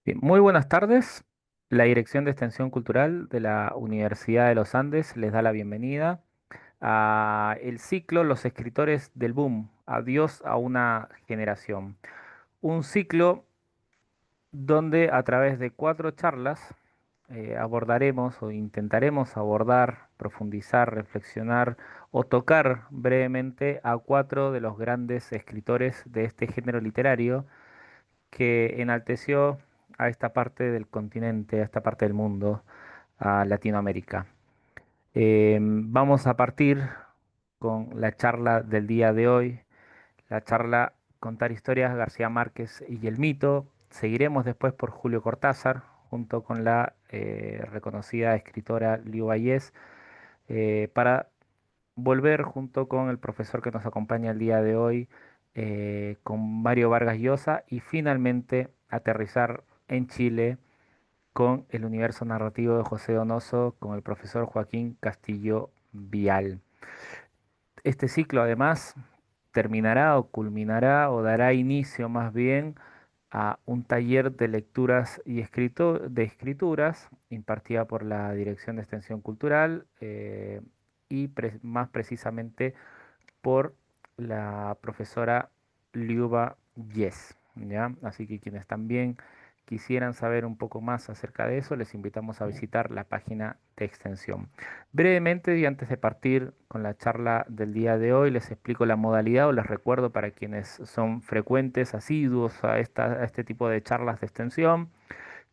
Bien, muy buenas tardes. La Dirección de Extensión Cultural de la Universidad de los Andes les da la bienvenida a el ciclo Los escritores del boom. Adiós a una generación. Un ciclo donde a través de cuatro charlas abordaremos o intentaremos abordar, profundizar, reflexionar o tocar brevemente a cuatro de los grandes escritores de este género literario que enalteció a esta parte del continente, a esta parte del mundo, a Latinoamérica. Vamos a partir con la charla del día de hoy, la charla Contar historias, García Márquez y el mito. Seguiremos después por Julio Cortázar, junto con la reconocida escritora Liu Bayés, para volver junto con el profesor que nos acompaña el día de hoy, con Mario Vargas Llosa, y finalmente aterrizar en Chile con el universo narrativo de José Donoso, con el profesor Joaquín Castillo Vial. Este ciclo además terminará o culminará o dará inicio más bien a un taller de lecturas y de escrituras impartida por la Dirección de Extensión Cultural, y más precisamente por la profesora Liuba Yes, ¿ya? Así que quienes también quisieran saber un poco más acerca de eso, les invitamos a visitar la página de extensión. Brevemente, y antes de partir con la charla del día de hoy, les explico la modalidad o les recuerdo para quienes son frecuentes, asiduos a este tipo de charlas de extensión,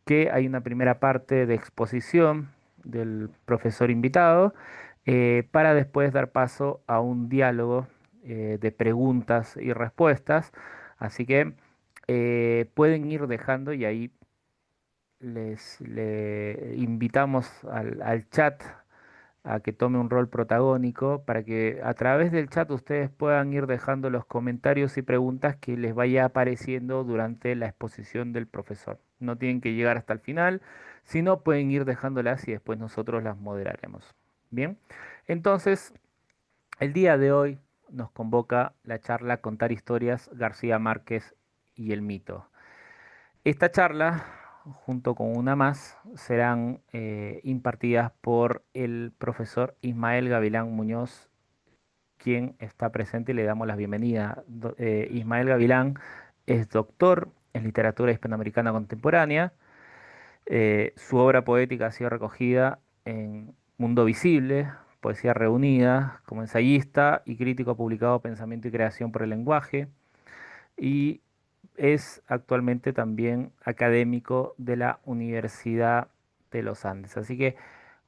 que hay una primera parte de exposición del profesor invitado, para después dar paso a un diálogo de preguntas y respuestas. Así que pueden ir dejando y ahí le invitamos al chat a que tome un rol protagónico para que a través del chat ustedes puedan ir dejando los comentarios y preguntas que les vaya apareciendo durante la exposición del profesor. No tienen que llegar hasta el final, sino pueden ir dejándolas y después nosotros las moderaremos. Bien, entonces el día de hoy nos convoca la charla Contar historias García Márquez y el mito. Esta charla, junto con una más, serán impartidas por el profesor Ismael Gavilán Muñoz, quien está presente y le damos la bienvenida. Ismael Gavilán es doctor en literatura hispanoamericana contemporánea. Su obra poética ha sido recogida en Mundo Visible, Poesía Reunida, como ensayista y crítico, ha publicado Pensamiento y Creación por el Lenguaje, y es actualmente también académico de la Universidad de los Andes. Así que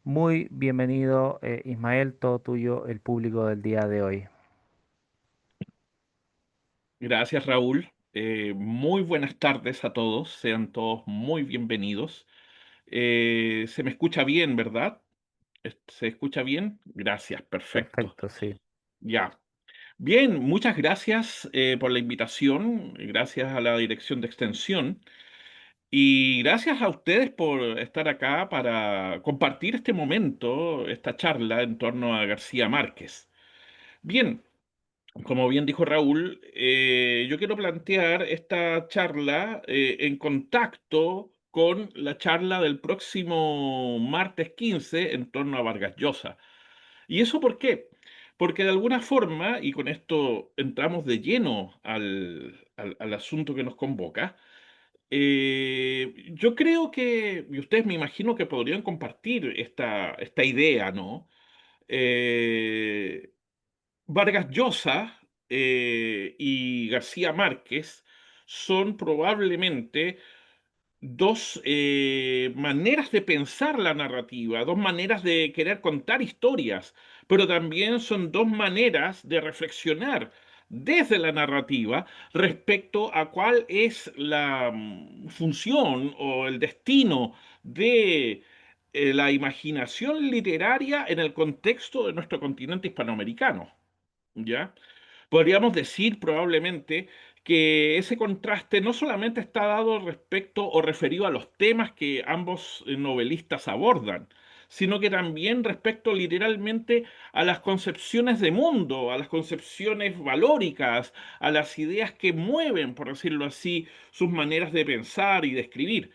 muy bienvenido, Ismael, todo tuyo, el público del día de hoy. Gracias, Raúl. Muy buenas tardes a todos. Sean todos muy bienvenidos. Se me escucha bien, ¿verdad? ¿Se escucha bien? Gracias, perfecto. Perfecto, sí. Ya. Bien, muchas gracias por la invitación. Gracias a la Dirección de Extensión. Y gracias a ustedes por estar acá para compartir este momento, esta charla en torno a García Márquez. Bien. Como bien dijo Raúl, yo quiero plantear esta charla en contacto con la charla del próximo martes 15 en torno a Vargas Llosa. ¿Y eso por qué? Porque de alguna forma, y con esto entramos de lleno al asunto que nos convoca, yo creo que, y ustedes me imagino que podrían compartir esta idea, ¿no? Eh, Vargas Llosa y García Márquez son probablemente dos maneras de pensar la narrativa, dos maneras de querer contar historias, pero también son dos maneras de reflexionar desde la narrativa respecto a cuál es la función o el destino de la imaginación literaria en el contexto de nuestro continente hispanoamericano. ¿Ya? Podríamos decir probablemente que ese contraste no solamente está dado respecto o referido a los temas que ambos novelistas abordan, sino que también respecto literalmente a las concepciones de mundo, a las concepciones valóricas, a las ideas que mueven, por decirlo así, sus maneras de pensar y de escribir.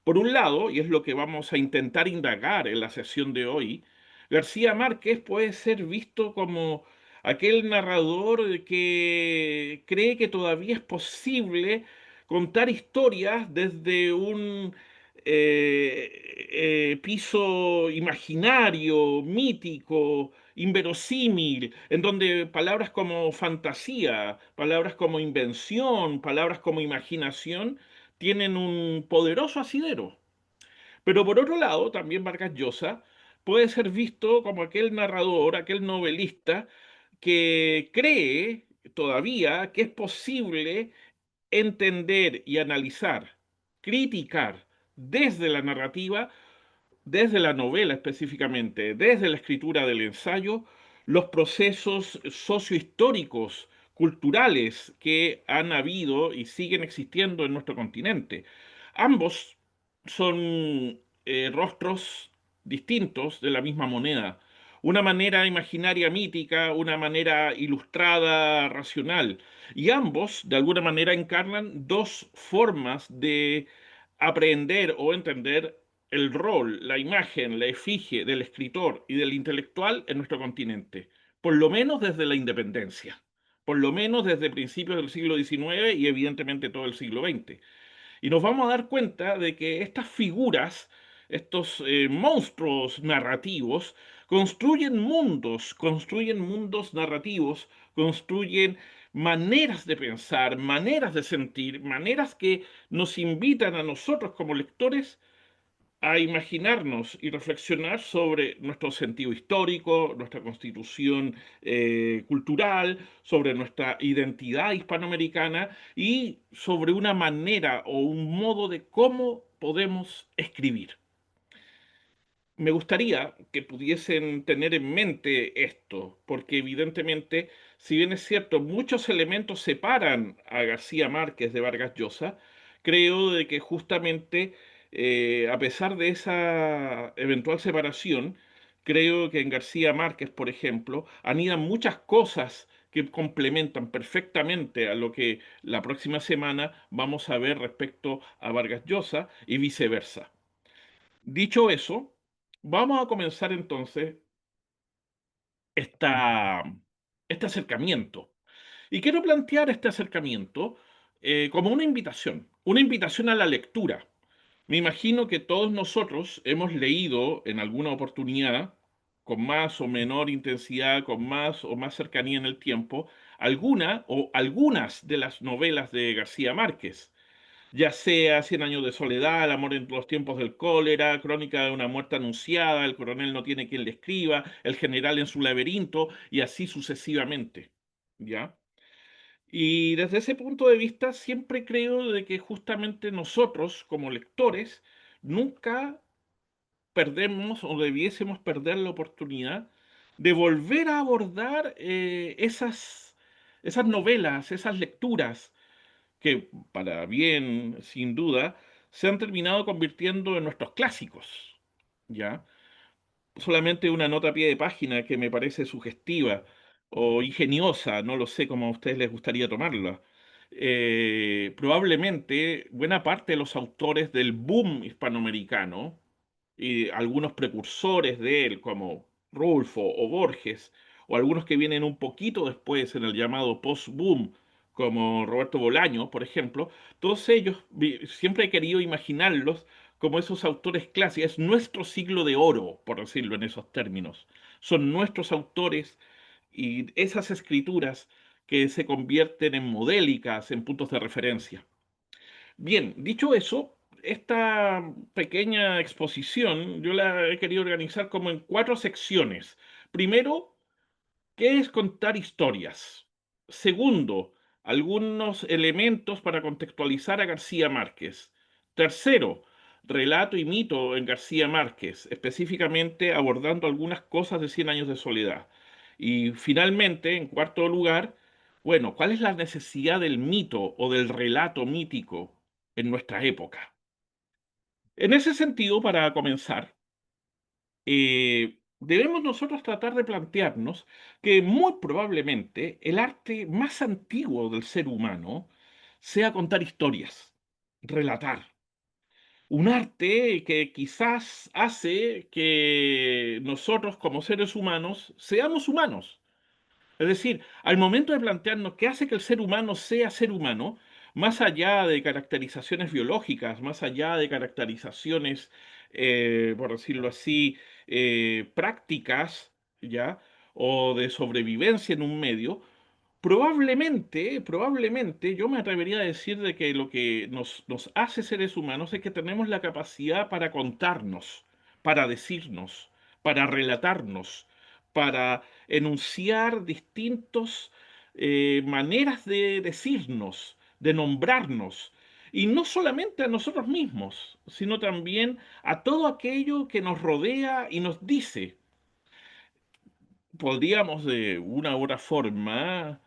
Por un lado, y es lo que vamos a intentar indagar en la sesión de hoy, García Márquez puede ser visto como aquel narrador que cree que todavía es posible contar historias desde un piso imaginario, mítico, inverosímil, en donde palabras como fantasía, palabras como invención, palabras como imaginación tienen un poderoso asidero. Pero por otro lado, también Vargas Llosa puede ser visto como aquel narrador, aquel novelista que cree todavía que es posible entender y analizar, criticar desde la narrativa, desde la novela específicamente, desde la escritura del ensayo, los procesos sociohistóricos, culturales que han habido y siguen existiendo en nuestro continente. Ambos son rostros distintos de la misma moneda. Una manera imaginaria mítica, una manera ilustrada racional. Y ambos, de alguna manera, encarnan dos formas de aprender o entender el rol, la imagen, la efigie del escritor y del intelectual en nuestro continente, por lo menos desde la independencia, por lo menos desde principios del siglo XIX y evidentemente todo el siglo XX. Y nos vamos a dar cuenta de que estas figuras, estos monstruos narrativos, construyen mundos narrativos, construyen maneras de pensar, maneras de sentir, maneras que nos invitan a nosotros como lectores a imaginarnos y reflexionar sobre nuestro sentido histórico, nuestra constitución cultural, sobre nuestra identidad hispanoamericana y sobre una manera o un modo de cómo podemos escribir. Me gustaría que pudiesen tener en mente esto, porque evidentemente, si bien es cierto, muchos elementos separan a García Márquez de Vargas Llosa, creo de que justamente, a pesar de esa eventual separación, creo que en García Márquez, por ejemplo, anidan muchas cosas que complementan perfectamente a lo que la próxima semana vamos a ver respecto a Vargas Llosa y viceversa. Dicho eso, vamos a comenzar entonces esta, este acercamiento. Y quiero plantear este acercamiento como una invitación a la lectura. Me imagino que todos nosotros hemos leído en alguna oportunidad, con más o menor intensidad, con más o más cercanía en el tiempo, alguna o algunas de las novelas de García Márquez, ya sea Cien años de soledad, El amor en los tiempos del cólera, Crónica de una muerte anunciada, El coronel no tiene quien le escriba, El general en su laberinto, y así sucesivamente. ¿Ya? Y desde ese punto de vista, siempre creo de que justamente nosotros, como lectores, nunca perdemos o debiésemos perder la oportunidad de volver a abordar esas novelas, esas lecturas que, para bien, sin duda, se han terminado convirtiendo en nuestros clásicos, ¿ya? Solamente una nota a pie de página que me parece sugestiva o ingeniosa, no lo sé cómo a ustedes les gustaría tomarla. Probablemente buena parte de los autores del boom hispanoamericano y algunos precursores de él, como Rulfo o Borges, o algunos que vienen un poquito después en el llamado post-boom, como Roberto Bolaño, por ejemplo, todos ellos siempre he querido imaginarlos como esos autores clásicos. Es nuestro siglo de oro, por decirlo en esos términos. Son nuestros autores y esas escrituras que se convierten en modélicas, en puntos de referencia. Bien, dicho eso, esta pequeña exposición yo la he querido organizar como en cuatro secciones. Primero, ¿qué es contar historias? Segundo, algunos elementos para contextualizar a García Márquez. Tercero, relato y mito en García Márquez, específicamente abordando algunas cosas de Cien años de soledad. Y finalmente, en cuarto lugar, bueno, ¿cuál es la necesidad del mito o del relato mítico en nuestra época? En ese sentido, para comenzar, debemos nosotros tratar de plantearnos que muy probablemente el arte más antiguo del ser humano sea contar historias, relatar. Un arte que quizás hace que nosotros como seres humanos seamos humanos. Es decir, al momento de plantearnos qué hace que el ser humano sea ser humano, más allá de caracterizaciones biológicas, más allá de caracterizaciones, por decirlo así, prácticas, ¿ya? O de sobrevivencia en un medio, probablemente, yo me atrevería a decir de que lo que nos hace seres humanos es que tenemos la capacidad para contarnos, para decirnos, para relatarnos, para enunciar distintas maneras de decirnos, de nombrarnos, y no solamente a nosotros mismos, sino también a todo aquello que nos rodea y nos dice. Podríamos de una u otra forma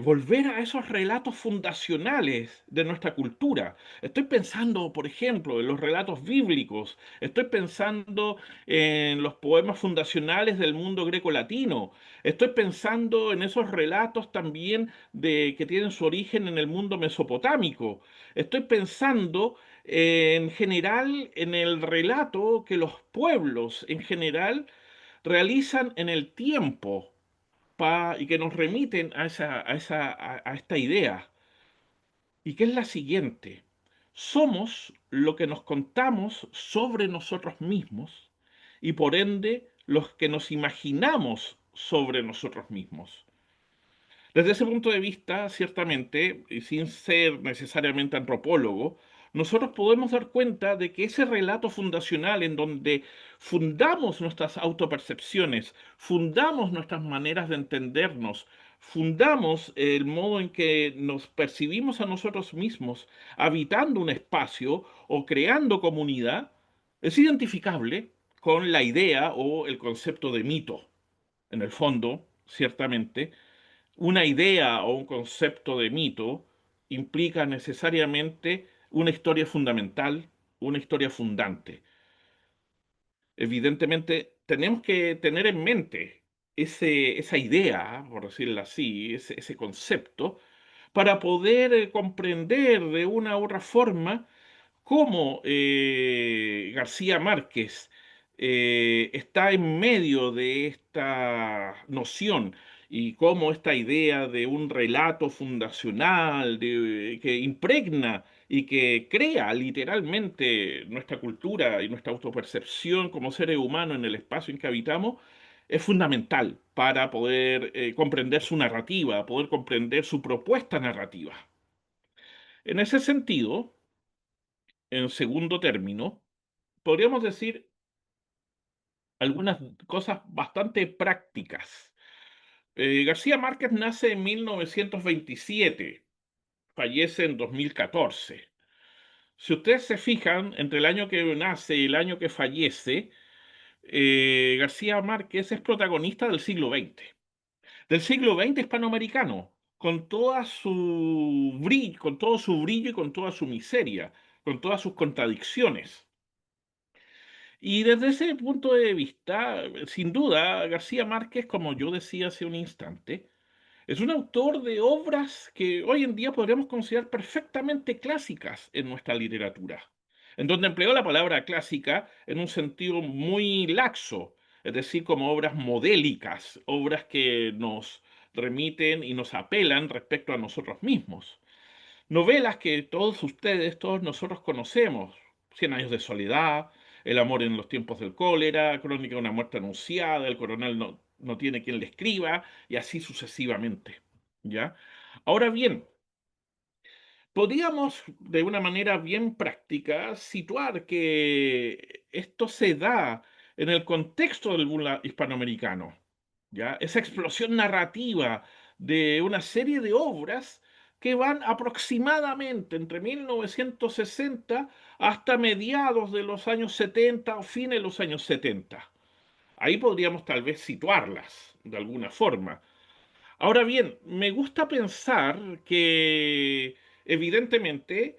volver a esos relatos fundacionales de nuestra cultura. Estoy pensando, por ejemplo, en los relatos bíblicos, estoy pensando en los poemas fundacionales del mundo greco-latino, estoy pensando en esos relatos también de que tienen su origen en el mundo mesopotámico, estoy pensando en general en el relato que los pueblos en general realizan en el tiempo y que nos remiten a esta idea, y que es la siguiente. Somos lo que nos contamos sobre nosotros mismos y por ende los que nos imaginamos sobre nosotros mismos. Desde ese punto de vista, ciertamente, y sin ser necesariamente antropólogo, nosotros podemos dar cuenta de que ese relato fundacional en donde fundamos nuestras autopercepciones, fundamos nuestras maneras de entendernos, fundamos el modo en que nos percibimos a nosotros mismos habitando un espacio o creando comunidad, es identificable con la idea o el concepto de mito. En el fondo, ciertamente, una idea o un concepto de mito implica necesariamente una historia fundamental, una historia fundante. Evidentemente, tenemos que tener en mente esa idea, por decirlo así, ese concepto, para poder comprender de una u otra forma cómo García Márquez está en medio de esta noción y cómo esta idea de un relato fundacional que impregna y que crea literalmente nuestra cultura y nuestra autopercepción como seres humanos en el espacio en que habitamos, es fundamental para poder comprender su narrativa, poder comprender su propuesta narrativa. En ese sentido, en segundo término, podríamos decir algunas cosas bastante prácticas. García Márquez nace en 1927, fallece en 2014. Si ustedes se fijan, entre el año que nace y el año que fallece, García Márquez es protagonista del siglo XX, del siglo XX hispanoamericano, con toda su brillo, con todo su brillo y con toda su miseria, con todas sus contradicciones. Y desde ese punto de vista, sin duda, García Márquez, como yo decía hace un instante, es un autor de obras que hoy en día podríamos considerar perfectamente clásicas en nuestra literatura, en donde empleó la palabra clásica en un sentido muy laxo, es decir, como obras modélicas, obras que nos remiten y nos apelan respecto a nosotros mismos. Novelas que todos ustedes, todos nosotros conocemos. Cien años de soledad, El amor en los tiempos del cólera, Crónica de una muerte anunciada, El coronel no tiene quien le escriba, y así sucesivamente. ¿Ya? Ahora bien, podríamos de una manera bien práctica situar que esto se da en el contexto del boom hispanoamericano, ¿ya? Esa explosión narrativa de una serie de obras que van aproximadamente entre 1960 hasta mediados de los años 70 o fines de los años 70. Ahí podríamos tal vez situarlas de alguna forma. Ahora bien, me gusta pensar que evidentemente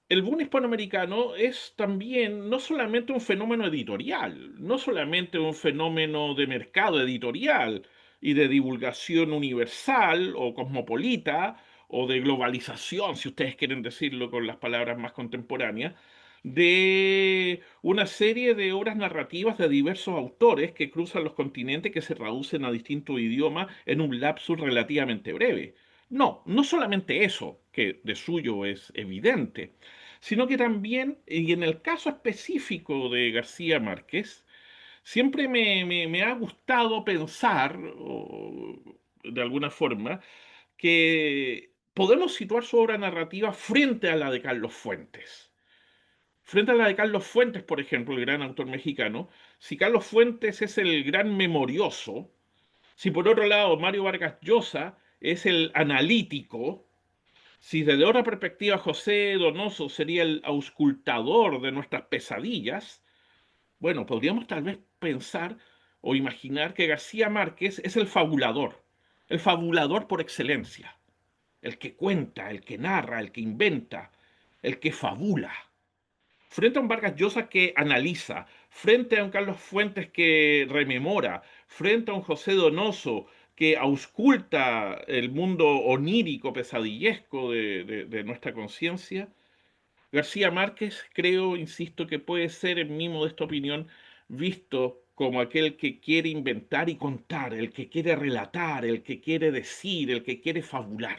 el boom hispanoamericano es también no solamente un fenómeno editorial, no solamente un fenómeno de mercado editorial y de divulgación universal o cosmopolita o de globalización, si ustedes quieren decirlo con las palabras más contemporáneas, de una serie de obras narrativas de diversos autores que cruzan los continentes, que se traducen a distintos idiomas en un lapsus relativamente breve. No, no solamente eso, que de suyo es evidente, sino que también, y en el caso específico de García Márquez, siempre me ha gustado pensar, de alguna forma, que podemos situar su obra narrativa frente a la de Carlos Fuentes. Frente a la de Carlos Fuentes, por ejemplo, el gran autor mexicano, si Carlos Fuentes es el gran memorioso, si por otro lado Mario Vargas Llosa es el analítico, si desde otra perspectiva José Donoso sería el auscultador de nuestras pesadillas, bueno, podríamos tal vez pensar o imaginar que García Márquez es el fabulador por excelencia, el que cuenta, el que narra, el que inventa, el que fabula. Frente a un Vargas Llosa que analiza, frente a un Carlos Fuentes que rememora, frente a un José Donoso que ausculta el mundo onírico, pesadillesco de nuestra conciencia, García Márquez creo, insisto, que puede ser, en mi modesta opinión, visto como aquel que quiere inventar y contar, el que quiere relatar, el que quiere decir, el que quiere fabular.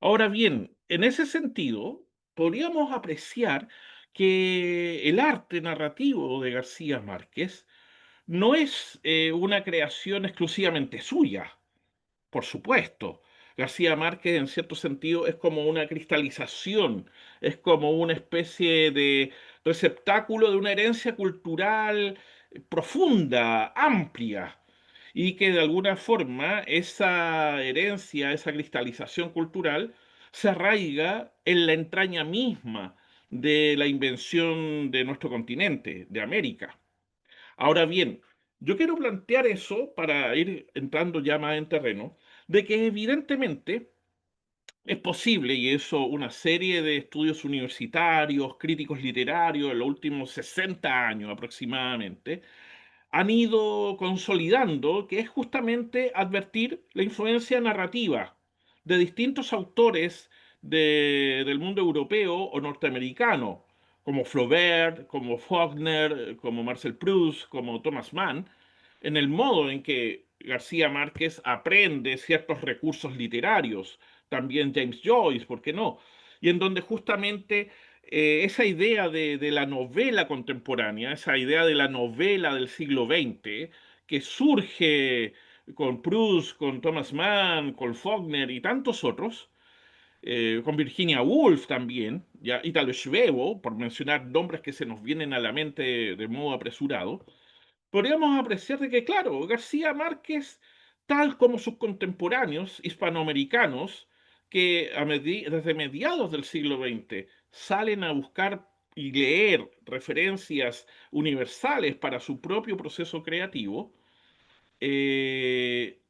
Ahora bien, en ese sentido, podríamos apreciar que el arte narrativo de García Márquez no es una creación exclusivamente suya. Por supuesto, García Márquez en cierto sentido es como una cristalización, es como una especie de receptáculo de una herencia cultural profunda, amplia, y que de alguna forma esa herencia, esa cristalización cultural, se arraiga en la entraña misma de la invención de nuestro continente, de América. Ahora bien, yo quiero plantear eso para ir entrando ya más en terreno, de que evidentemente es posible, y eso una serie de estudios universitarios, críticos literarios en los últimos 60 años aproximadamente, han ido consolidando, que es justamente advertir la influencia narrativa de distintos autores del mundo europeo o norteamericano, como Flaubert, como Faulkner, como Marcel Proust, como Thomas Mann, en el modo en que García Márquez aprende ciertos recursos literarios, también James Joyce, ¿por qué no? Y en donde justamente esa idea de la novela contemporánea, esa idea de la novela del siglo XX, que surge con Proust, con Thomas Mann, con Faulkner y tantos otros, con Virginia Woolf también, ya Italo Svevo, por mencionar nombres que se nos vienen a la mente de modo apresurado, podríamos apreciar de que, claro, García Márquez, tal como sus contemporáneos hispanoamericanos, que desde mediados del siglo XX salen a buscar y leer referencias universales para su propio proceso creativo, eh,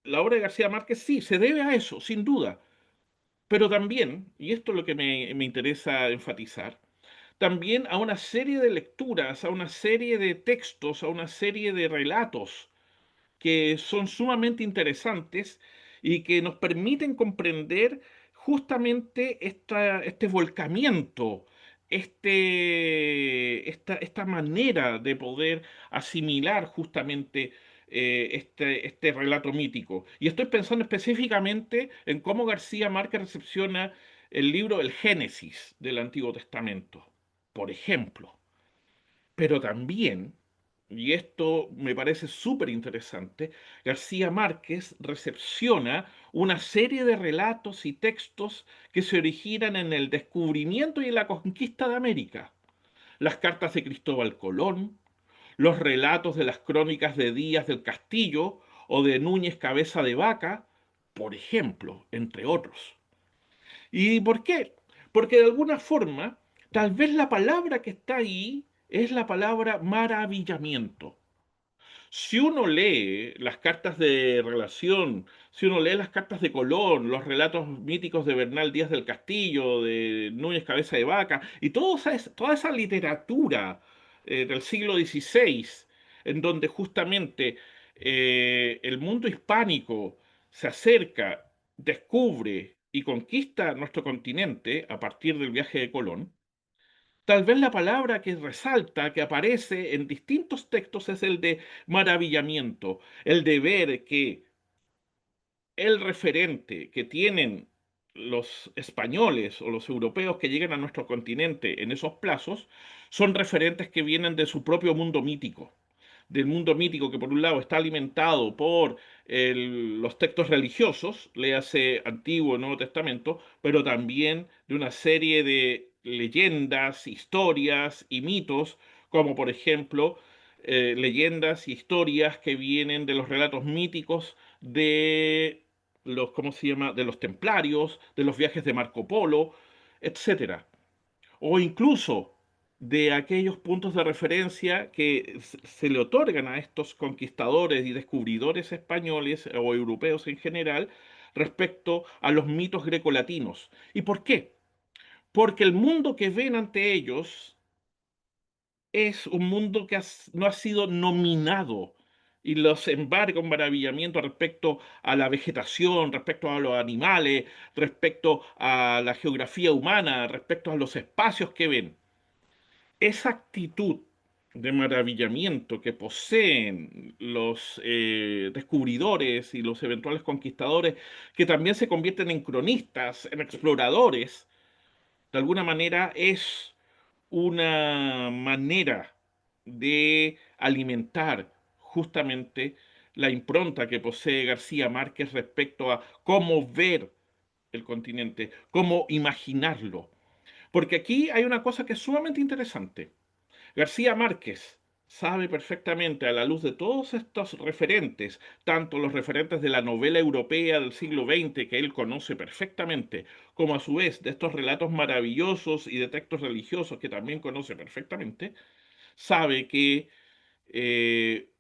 la obra de García Márquez sí, se debe a eso, sin duda, pero también, y esto es lo que me interesa enfatizar, también a una serie de lecturas, a una serie de textos, a una serie de relatos que son sumamente interesantes y que nos permiten comprender justamente este volcamiento, esta manera de poder asimilar justamente este relato mítico. Y estoy pensando específicamente en cómo García Márquez recepciona el libro El Génesis del Antiguo Testamento, por ejemplo. Pero también, y esto me parece súper interesante, García Márquez recepciona una serie de relatos y textos que se originan en el descubrimiento y en la conquista de América. Las cartas de Cristóbal Colón, los relatos de las crónicas de Díaz del Castillo o de Núñez Cabeza de Vaca, por ejemplo, entre otros. ¿Y por qué? Porque de alguna forma, tal vez la palabra que está ahí es la palabra maravillamiento. Si uno lee las cartas de relación, si uno lee las cartas de Colón, los relatos míticos de Bernal Díaz del Castillo, de Núñez Cabeza de Vaca, y toda esa literatura del siglo XVI, en donde justamente el mundo hispánico se acerca, descubre y conquista nuestro continente a partir del viaje de Colón, Tal vez la palabra que resalta, que aparece en distintos textos, es el de maravillamiento, el de ver que el referente que tienen los españoles o los europeos que llegan a nuestro continente en esos plazos son referentes que vienen de su propio mundo mítico, del mundo mítico que por un lado está alimentado por los textos religiosos, léase Antiguo y Nuevo Testamento, pero también de una serie de leyendas, historias y mitos, como por ejemplo leyendas, historias que vienen de los relatos míticos de los, ¿cómo se llama?, de los templarios, de los viajes de Marco Polo, etcétera. O incluso de aquellos puntos de referencia que se le otorgan a estos conquistadores y descubridores españoles o europeos en general respecto a los mitos grecolatinos. ¿Y por qué? Porque el mundo que ven ante ellos es un mundo que no ha sido nominado y los embarga un maravillamiento respecto a la vegetación, respecto a los animales, respecto a la geografía humana, respecto a los espacios que ven. Esa actitud de maravillamiento que poseen los descubridores y los eventuales conquistadores, que también se convierten en cronistas, en exploradores, de alguna manera es una manera de alimentar justamente la impronta que posee García Márquez respecto a cómo ver el continente, cómo imaginarlo. Porque aquí hay una cosa que es sumamente interesante. García Márquez sabe perfectamente, a la luz de todos estos referentes, tanto los referentes de la novela europea del siglo XX, que él conoce perfectamente, como a su vez de estos relatos maravillosos y de textos religiosos que también conoce perfectamente, sabe que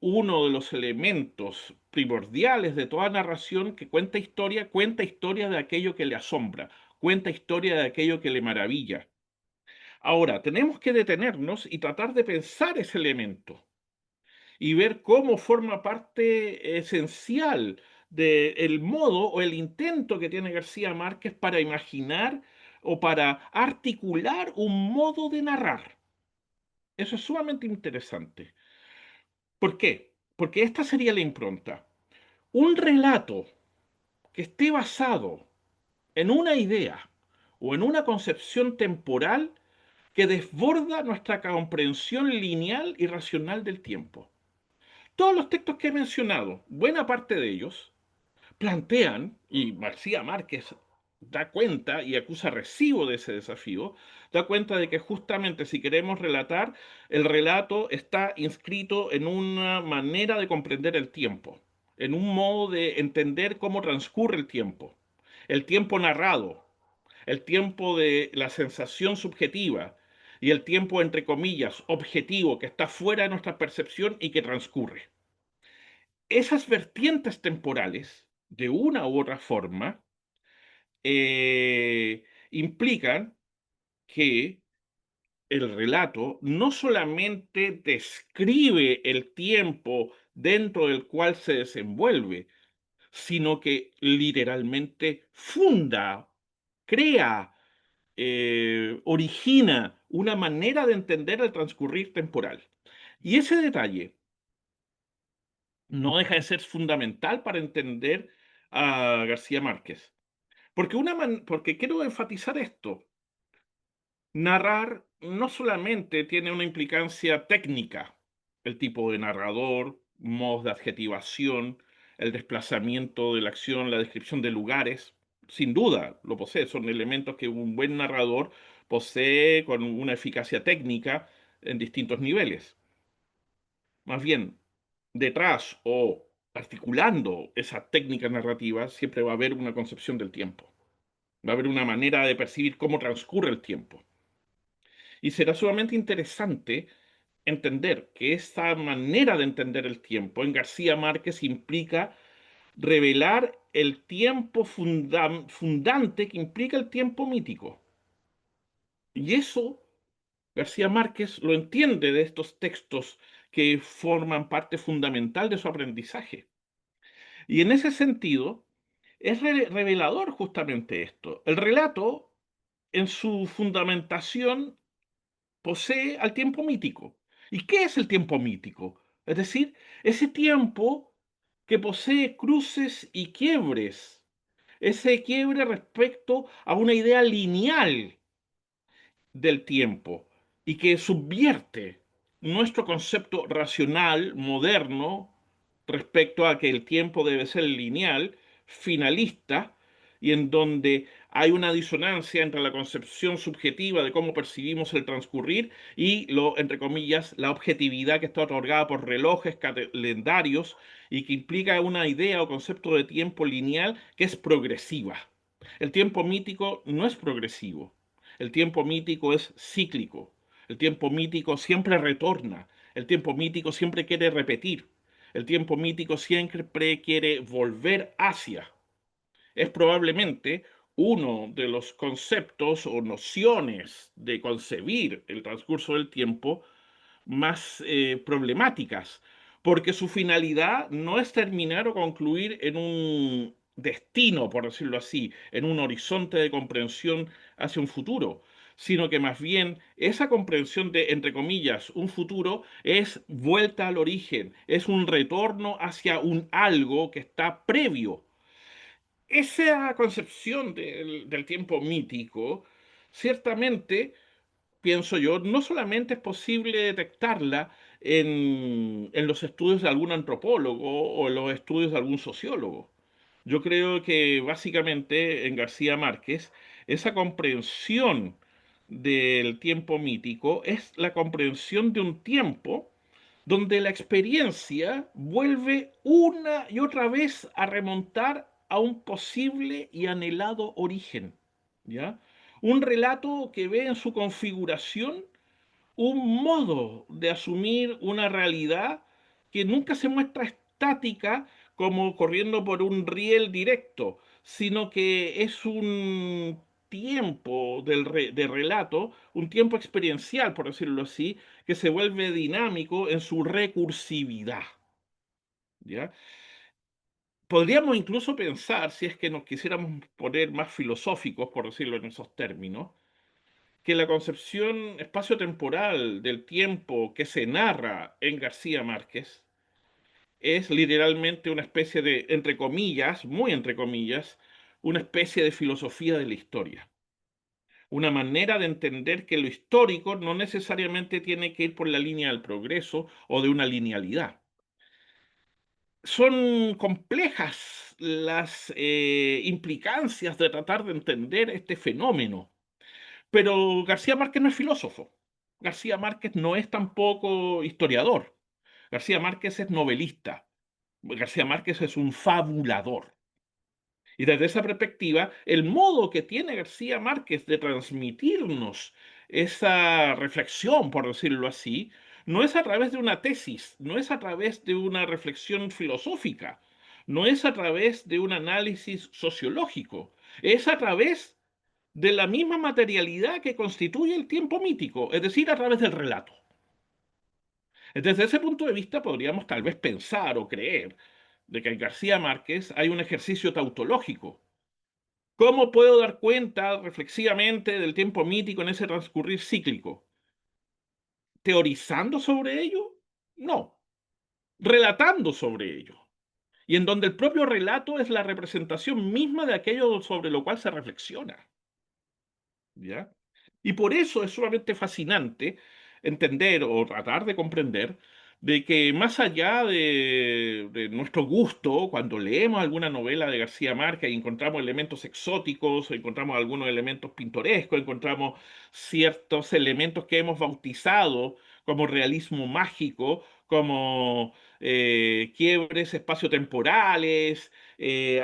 uno de los elementos primordiales de toda narración que cuenta historia de aquello que le asombra, cuenta historia de aquello que le maravilla. Ahora, tenemos que detenernos y tratar de pensar ese elemento y ver cómo forma parte esencial del modo o el intento que tiene García Márquez para imaginar o para articular un modo de narrar. Eso es sumamente interesante. ¿Por qué? Porque esta sería la impronta. Un relato que esté basado en una idea o en una concepción temporal que desborda nuestra comprensión lineal y racional del tiempo. Todos los textos que he mencionado, buena parte de ellos, plantean, y García Márquez da cuenta y acusa recibo de ese desafío, da cuenta de que justamente si queremos relatar, el relato está inscrito en una manera de comprender el tiempo, en un modo de entender cómo transcurre el tiempo narrado, el tiempo de la sensación subjetiva y el tiempo, entre comillas, objetivo, que está fuera de nuestra percepción y que transcurre. Esas vertientes temporales, de una u otra forma, implican que el relato no solamente describe el tiempo dentro del cual se desenvuelve, sino que literalmente funda, crea, origina una manera de entender el transcurrir temporal. Y ese detalle no deja de ser fundamental para entender a García Márquez. Porque quiero enfatizar esto. Narrar no solamente tiene una implicancia técnica, el tipo de narrador, modos de adjetivación, el desplazamiento de la acción, la descripción de lugares, sin duda lo posee, son elementos que un buen narrador posee con una eficacia técnica en distintos niveles. Más bien, detrás o articulando esa técnica narrativa, siempre va a haber una concepción del tiempo, va a haber una manera de percibir cómo transcurre el tiempo. Y será sumamente interesante entender que esta manera de entender el tiempo en García Márquez implica revelar el tiempo fundante que implica el tiempo mítico. Y eso García Márquez lo entiende de estos textos que forman parte fundamental de su aprendizaje. Y en ese sentido, es revelador justamente esto. El relato, en su fundamentación, posee al tiempo mítico. ¿Y qué es el tiempo mítico? Es decir, ese tiempo que posee cruces y quiebres, ese quiebre respecto a una idea lineal del tiempo y que subvierte nuestro concepto racional moderno respecto a que el tiempo debe ser lineal, finalista, y en donde hay una disonancia entre la concepción subjetiva de cómo percibimos el transcurrir y lo, entre comillas, la objetividad que está otorgada por relojes calendarios y que implica una idea o concepto de tiempo lineal que es progresiva. El tiempo mítico no es progresivo. El tiempo mítico es cíclico. El tiempo mítico siempre retorna. El tiempo mítico siempre quiere repetir. El tiempo mítico siempre quiere volver hacia. Es probablemente uno de los conceptos o nociones de concebir el transcurso del tiempo más problemáticas, porque su finalidad no es terminar o concluir en un destino, por decirlo así, en un horizonte de comprensión hacia un futuro, sino que más bien esa comprensión de, entre comillas, un futuro es vuelta al origen, es un retorno hacia un algo que está previo. Esa concepción del tiempo mítico, ciertamente pienso yo, no solamente es posible detectarla en los estudios de algún antropólogo o en los estudios de algún sociólogo. Yo creo que básicamente en García Márquez esa comprensión del tiempo mítico es la comprensión de un tiempo donde la experiencia vuelve una y otra vez a remontar a un posible y anhelado origen, ¿ya? Un relato que ve en su configuración un modo de asumir una realidad que nunca se muestra estática como corriendo por un riel directo, sino que es un tiempo de relato, un tiempo experiencial, por decirlo así, que se vuelve dinámico en su recursividad. ¿Ya? Podríamos incluso pensar, si es que nos quisiéramos poner más filosóficos, por decirlo en esos términos, que la concepción espacio-temporal del tiempo que se narra en García Márquez es literalmente una especie de, entre comillas, muy entre comillas, una especie de filosofía de la historia. Una manera de entender que lo histórico no necesariamente tiene que ir por la línea del progreso o de una linealidad. Son complejas las implicancias de tratar de entender este fenómeno. Pero García Márquez no es filósofo. García Márquez no es tampoco historiador. García Márquez es novelista. García Márquez es un fabulador. Y desde esa perspectiva, el modo que tiene García Márquez de transmitirnos esa reflexión, por decirlo así, no es a través de una tesis, no es a través de una reflexión filosófica, no es a través de un análisis sociológico, es a través de la misma materialidad que constituye el tiempo mítico, es decir, a través del relato. Desde ese punto de vista podríamos tal vez pensar o creer de que en García Márquez hay un ejercicio tautológico. ¿Cómo puedo dar cuenta reflexivamente del tiempo mítico en ese transcurrir cíclico? ¿Teorizando sobre ello? No, relatando sobre ello. Y en donde el propio relato es la representación misma de aquello sobre lo cual se reflexiona. ¿Ya? Y por eso es sumamente fascinante entender o tratar de comprender de que más allá de nuestro gusto, cuando leemos alguna novela de García Márquez y encontramos elementos exóticos, encontramos algunos elementos pintorescos, encontramos ciertos elementos que hemos bautizado como realismo mágico, como quiebres espaciotemporales,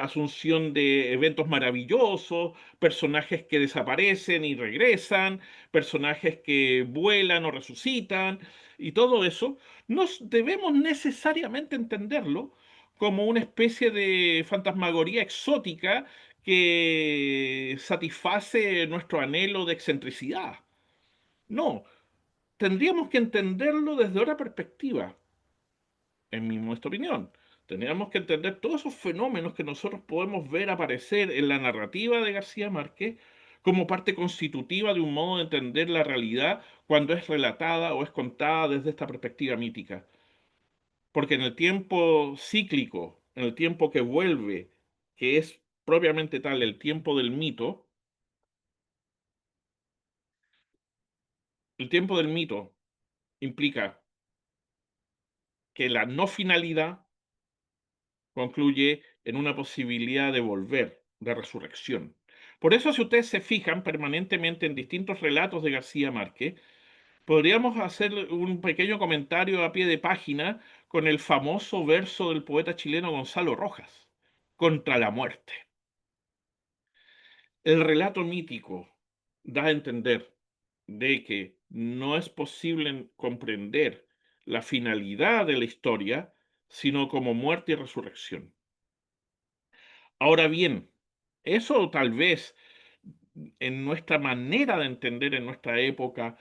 asunción de eventos maravillosos, personajes que desaparecen y regresan, personajes que vuelan o resucitan, y todo eso, no debemos necesariamente entenderlo como una especie de fantasmagoría exótica que satisface nuestro anhelo de excentricidad. No, tendríamos que entenderlo desde otra perspectiva, en nuestra opinión. Teníamos que entender todos esos fenómenos que nosotros podemos ver aparecer en la narrativa de García Márquez como parte constitutiva de un modo de entender la realidad cuando es relatada o es contada desde esta perspectiva mítica. Porque en el tiempo cíclico, en el tiempo que vuelve, que es propiamente tal el tiempo del mito, el tiempo del mito implica que la no finalidad concluye en una posibilidad de volver, de resurrección. Por eso, si ustedes se fijan permanentemente en distintos relatos de García Márquez, podríamos hacer un pequeño comentario a pie de página con el famoso verso del poeta chileno Gonzalo Rojas, contra la muerte. El relato mítico da a entender de que no es posible comprender la finalidad de la historia, sino como muerte y resurrección. Ahora bien, eso tal vez en nuestra manera de entender en nuestra época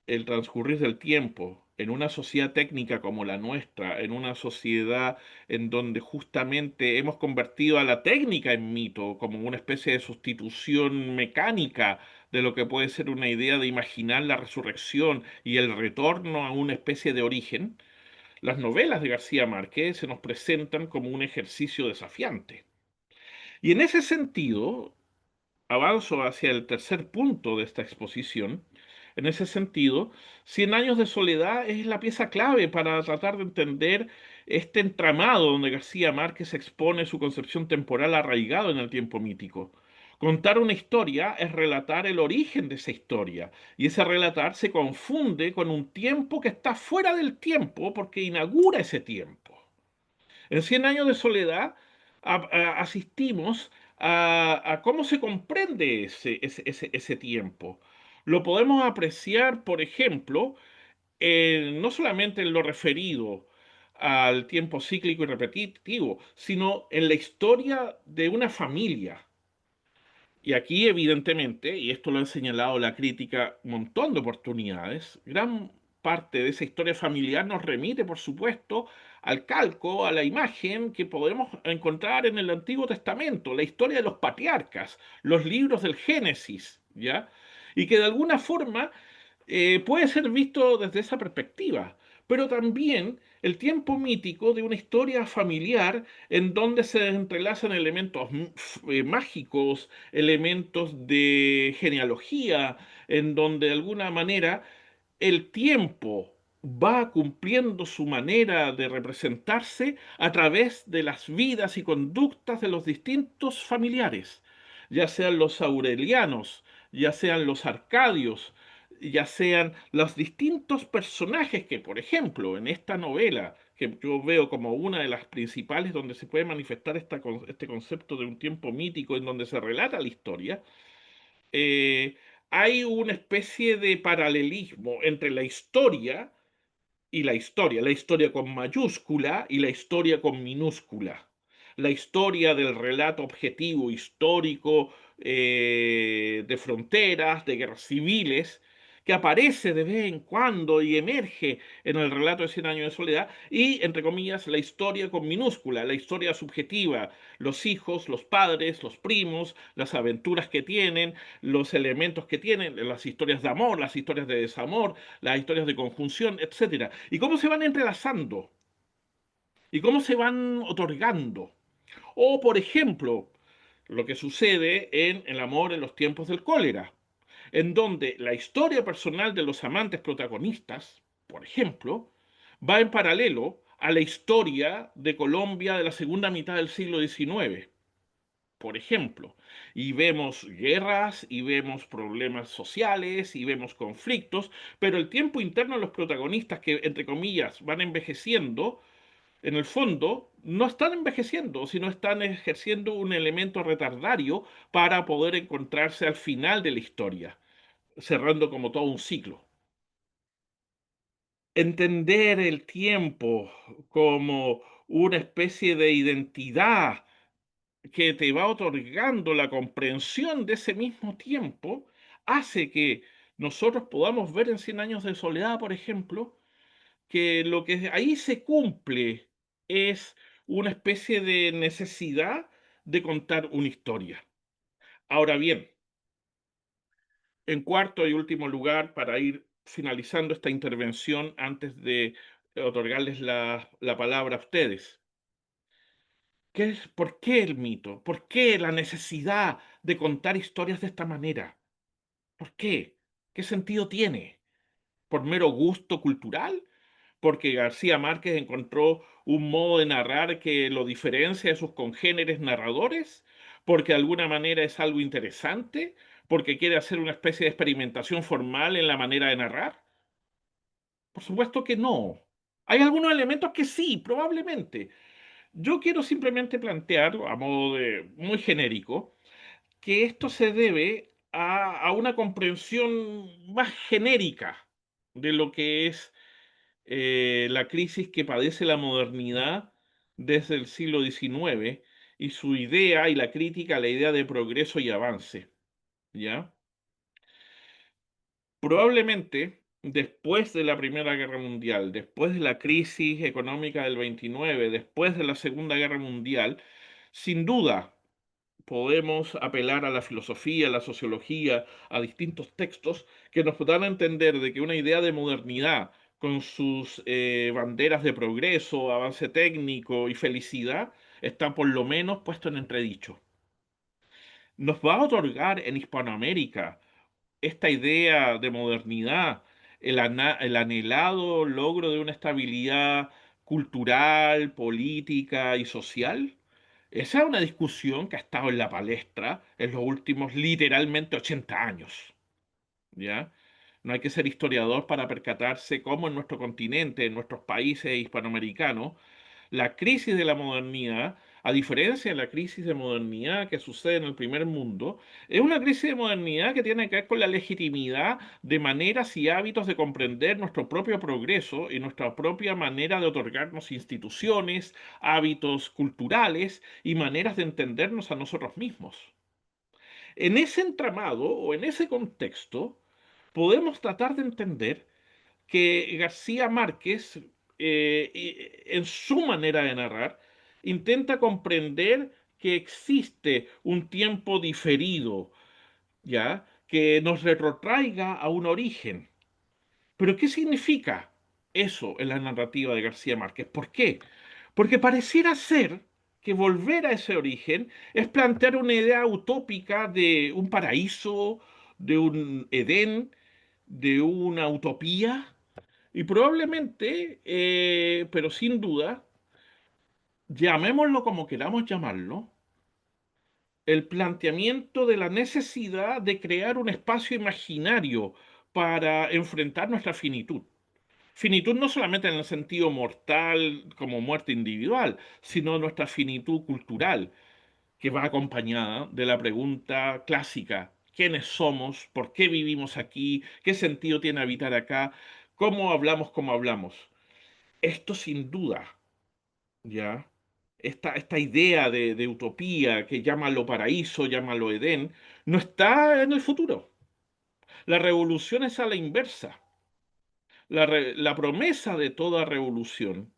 el transcurrir del tiempo, en una sociedad técnica como la nuestra, en una sociedad en donde justamente hemos convertido a la técnica en mito, como una especie de sustitución mecánica de lo que puede ser una idea de imaginar la resurrección y el retorno a una especie de origen, las novelas de García Márquez se nos presentan como un ejercicio desafiante. Y en ese sentido, avanzo hacia el tercer punto de esta exposición. En ese sentido, Cien años de soledad es la pieza clave para tratar de entender este entramado donde García Márquez expone su concepción temporal arraigado en el tiempo mítico. Contar una historia es relatar el origen de esa historia, y ese relatar se confunde con un tiempo que está fuera del tiempo porque inaugura ese tiempo. En Cien años de soledad asistimos a cómo se comprende ese tiempo. Lo podemos apreciar, por ejemplo, no solamente en lo referido al tiempo cíclico y repetitivo, sino en la historia de una familia. Y aquí, evidentemente, y esto lo ha señalado la crítica un montón de oportunidades, gran parte de esa historia familiar nos remite, por supuesto, al calco, a la imagen que podemos encontrar en el Antiguo Testamento, la historia de los patriarcas, los libros del Génesis, ¿ya? Y que de alguna forma puede ser visto desde esa perspectiva, pero también el tiempo mítico de una historia familiar en donde se entrelazan elementos mágicos, elementos de genealogía, en donde de alguna manera el tiempo va cumpliendo su manera de representarse a través de las vidas y conductas de los distintos familiares, ya sean los aurelianos, ya sean los arcadios, ya sean los distintos personajes que, por ejemplo, en esta novela, que yo veo como una de las principales donde se puede manifestar este concepto de un tiempo mítico en donde se relata la historia, eh, hay una especie de paralelismo entre la historia con mayúscula y la historia con minúscula, la historia del relato objetivo histórico de fronteras, de guerras civiles, que aparece de vez en cuando y emerge en el relato de Cien años de soledad, y, entre comillas, la historia con minúscula, la historia subjetiva, los hijos, los padres, los primos, las aventuras que tienen, los elementos que tienen, las historias de amor, las historias de desamor, las historias de conjunción, etcétera, y cómo se van entrelazando y cómo se van otorgando. O, por ejemplo, lo que sucede en El amor en los tiempos del cólera, en donde la historia personal de los amantes protagonistas, por ejemplo, va en paralelo a la historia de Colombia de la segunda mitad del siglo XIX, por ejemplo, y vemos guerras y vemos problemas sociales y vemos conflictos, pero el tiempo interno de los protagonistas que, entre comillas, van envejeciendo, en el fondo no están envejeciendo, sino están ejerciendo un elemento retardario para poder encontrarse al final de la historia, cerrando como todo un ciclo. Entender el tiempo como una especie de identidad que te va otorgando la comprensión de ese mismo tiempo, hace que nosotros podamos ver en Cien años de soledad, por ejemplo, que lo que ahí se cumple es una especie de necesidad de contar una historia. Ahora bien, En cuarto y último lugar, para ir finalizando esta intervención antes de otorgarles la palabra a ustedes, ¿por qué el mito? ¿Por qué la necesidad de contar historias de esta manera? ¿Por qué? ¿Qué sentido tiene? ¿Por mero gusto cultural? ¿Porque García Márquez encontró un modo de narrar que lo diferencia de sus congéneres narradores? ¿Porque de alguna manera es algo interesante? ¿Porque quiere hacer una especie de experimentación formal en la manera de narrar? Por supuesto que no. Hay algunos elementos que sí, probablemente. Yo quiero simplemente plantear, a modo de muy genérico, que esto se debe a una comprensión más genérica de lo que es la crisis que padece la modernidad desde el siglo XIX y su idea y la crítica a la idea de progreso y avance, ¿ya? Probablemente después de la Primera Guerra Mundial, después de la crisis económica del 29, después de la Segunda Guerra Mundial, sin duda podemos apelar a la filosofía, a la sociología, a distintos textos que nos dan a entender de que una idea de modernidad con sus banderas de progreso, avance técnico y felicidad está por lo menos puesto en entredicho. Nos va a otorgar en Hispanoamérica esta idea de modernidad, el anhelado logro de una estabilidad cultural, política y social. Esa es una discusión que ha estado en la palestra en los últimos literalmente 80 años, ¿ya? No hay que ser historiador para percatarse cómo en nuestro continente, en nuestros países hispanoamericanos, la crisis de la modernidad, a diferencia de la crisis de modernidad que sucede en el primer mundo, es una crisis de modernidad que tiene que ver con la legitimidad de maneras y hábitos de comprender nuestro propio progreso y nuestra propia manera de otorgarnos instituciones, hábitos culturales y maneras de entendernos a nosotros mismos. En ese entramado o en ese contexto, podemos tratar de entender que García Márquez, en su manera de narrar, intenta comprender que existe un tiempo diferido, ¿ya? Que nos retrotraiga a un origen. Pero ¿qué significa eso en la narrativa de García Márquez? ¿Por qué? Porque pareciera ser que volver a ese origen es plantear una idea utópica de un paraíso, de un Edén, de una utopía, y probablemente, pero sin duda, llamémoslo como queramos llamarlo, el planteamiento de la necesidad de crear un espacio imaginario para enfrentar nuestra finitud. Finitud no solamente en el sentido mortal como muerte individual, sino nuestra finitud cultural, que va acompañada de la pregunta clásica, ¿quiénes somos? ¿Por qué vivimos aquí? ¿Qué sentido tiene habitar acá? ¿Cómo hablamos como hablamos? Esto sin duda, ¿ya? Esta idea de utopía que llámalo paraíso, llámalo Edén, no está en el futuro. La revolución es a la inversa. La promesa de toda revolución,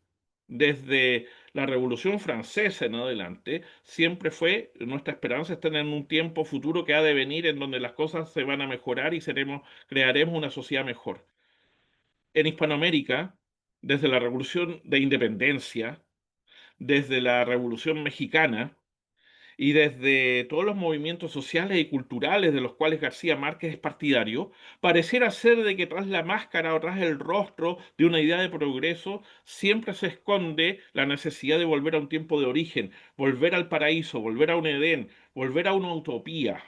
desde la Revolución Francesa en adelante, siempre fue, nuestra esperanza está en un tiempo futuro que ha de venir en donde las cosas se van a mejorar y crearemos una sociedad mejor. En Hispanoamérica, desde la Revolución de Independencia, desde la Revolución Mexicana y desde todos los movimientos sociales y culturales de los cuales García Márquez es partidario, pareciera ser de que tras la máscara o tras el rostro de una idea de progreso siempre se esconde la necesidad de volver a un tiempo de origen, volver al paraíso, volver a un Edén, volver a una utopía,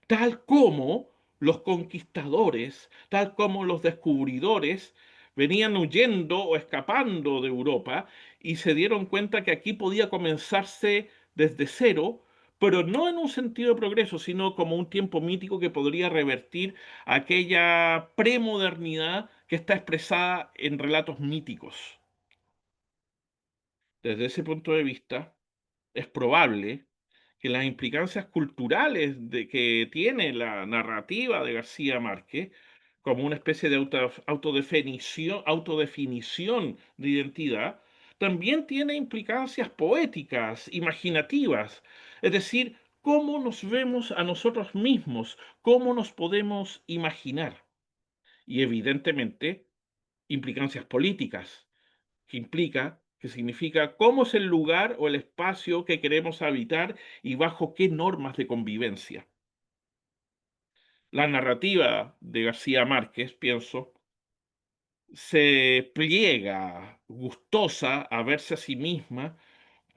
tal como los conquistadores, tal como los descubridores venían huyendo o escapando de Europa y se dieron cuenta que aquí podía comenzarse desde cero, pero no en un sentido de progreso, sino como un tiempo mítico que podría revertir aquella premodernidad que está expresada en relatos míticos. Desde ese punto de vista, es probable que las implicancias culturales que tiene la narrativa de García Márquez, como una especie de autodefinición de identidad, también tiene implicancias poéticas, imaginativas. Es decir, cómo nos vemos a nosotros mismos, cómo nos podemos imaginar. Y evidentemente implicancias políticas, que significa cómo es el lugar o el espacio que queremos habitar y bajo qué normas de convivencia. La narrativa de García Márquez, pienso, se pliega gustosa a verse a sí misma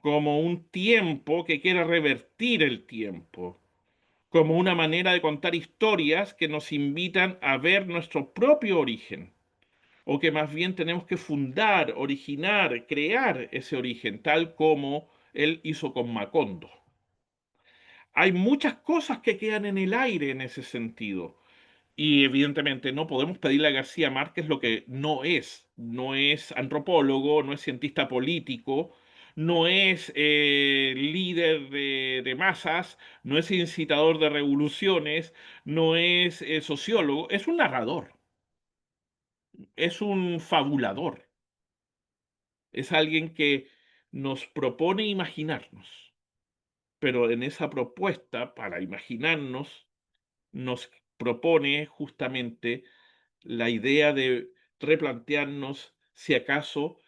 como un tiempo que quiere revertir el tiempo, como una manera de contar historias que nos invitan a ver nuestro propio origen, o que más bien tenemos que fundar, originar, crear ese origen, tal como él hizo con Macondo. Hay muchas cosas que quedan en el aire en ese sentido. Y evidentemente no podemos pedirle a García Márquez lo que no es. No es antropólogo, no es cientista político, no es líder de masas, no es incitador de revoluciones, no es sociólogo, es un narrador, es un fabulador, es alguien que nos propone imaginarnos, pero en esa propuesta para imaginarnos nos propone justamente la idea de replantearnos si acaso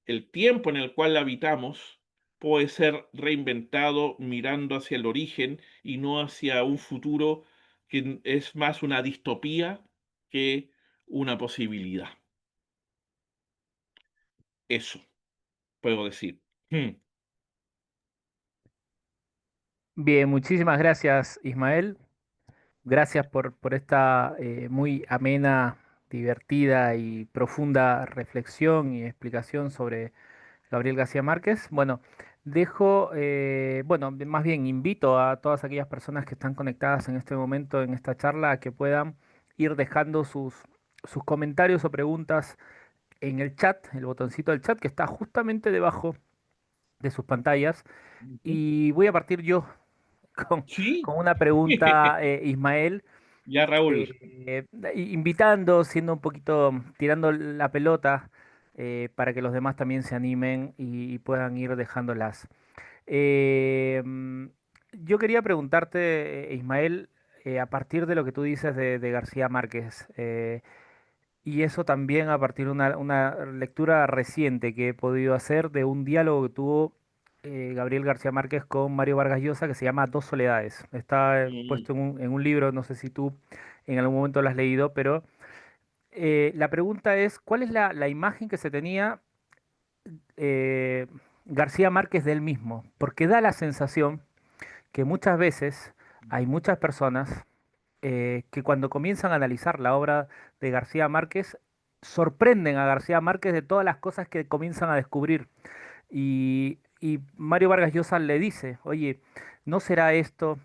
el tiempo en el cual habitamos puede ser reinventado mirando hacia el origen y no hacia un futuro que es más una distopía que una posibilidad. Eso puedo decir. Hmm. Bien, muchísimas gracias, Ismael. Gracias por esta muy amena, divertida y profunda reflexión y explicación sobre Gabriel García Márquez. Bueno, más bien invito a todas aquellas personas que están conectadas en este momento en esta charla a que puedan ir dejando sus comentarios o preguntas en el chat, el botoncito del chat que está justamente debajo de sus pantallas. Ujú. Y voy a partir yo con, Sí, con una pregunta, Ismael, ya Raúl. invitando, siendo un poquito, tirando la pelota para que los demás también se animen y puedan ir dejándolas. Eh, mm, yo quería preguntarte, Ismael, a partir de lo que tú dices de García Márquez, y eso también a partir de una lectura reciente que he podido hacer de un diálogo que tuvo Gabriel García Márquez con Mario Vargas Llosa que se llama Dos Soledades. Está Mm, puesto en un libro, no sé si tú en algún momento lo has leído, pero la pregunta es, ¿cuál es la imagen que se tenía eh, García Márquez de él mismo? Porque da la sensación que muchas veces hay muchas personas que cuando comienzan a analizar la obra de García Márquez, sorprenden a García Márquez de todas las cosas que comienzan a descubrir. Y Mario Vargas Llosa le dice, oye, ¿no será esto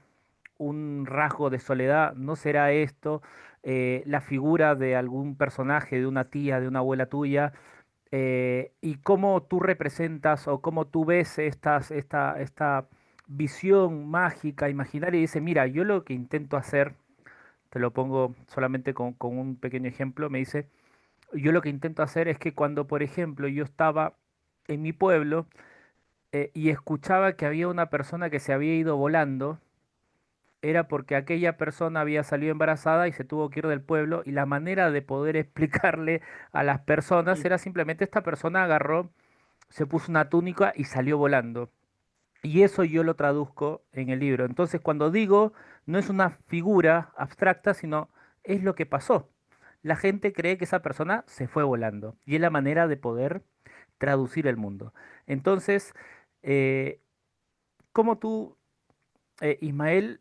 un rasgo de soledad? ¿No será esto la figura de algún personaje, de una tía, de una abuela tuya? Y cómo tú representas o cómo tú ves esta visión mágica, imaginaria, y dice, mira, yo lo que intento hacer, te lo pongo solamente con un pequeño ejemplo, me dice, yo lo que intento hacer es que cuando, por ejemplo, yo estaba en mi pueblo y escuchaba que había una persona que se había ido volando, era porque aquella persona había salido embarazada y se tuvo que ir del pueblo y la manera de poder explicarle a las personas mm, era simplemente esta persona agarró, se puso una túnica y salió volando. Y eso yo lo traduzco en el libro. Entonces, cuando digo, no es una figura abstracta, sino es lo que pasó. La gente cree que esa persona se fue volando. Y es la manera de poder traducir el mundo. Entonces, eh, ¿cómo tú, Ismael,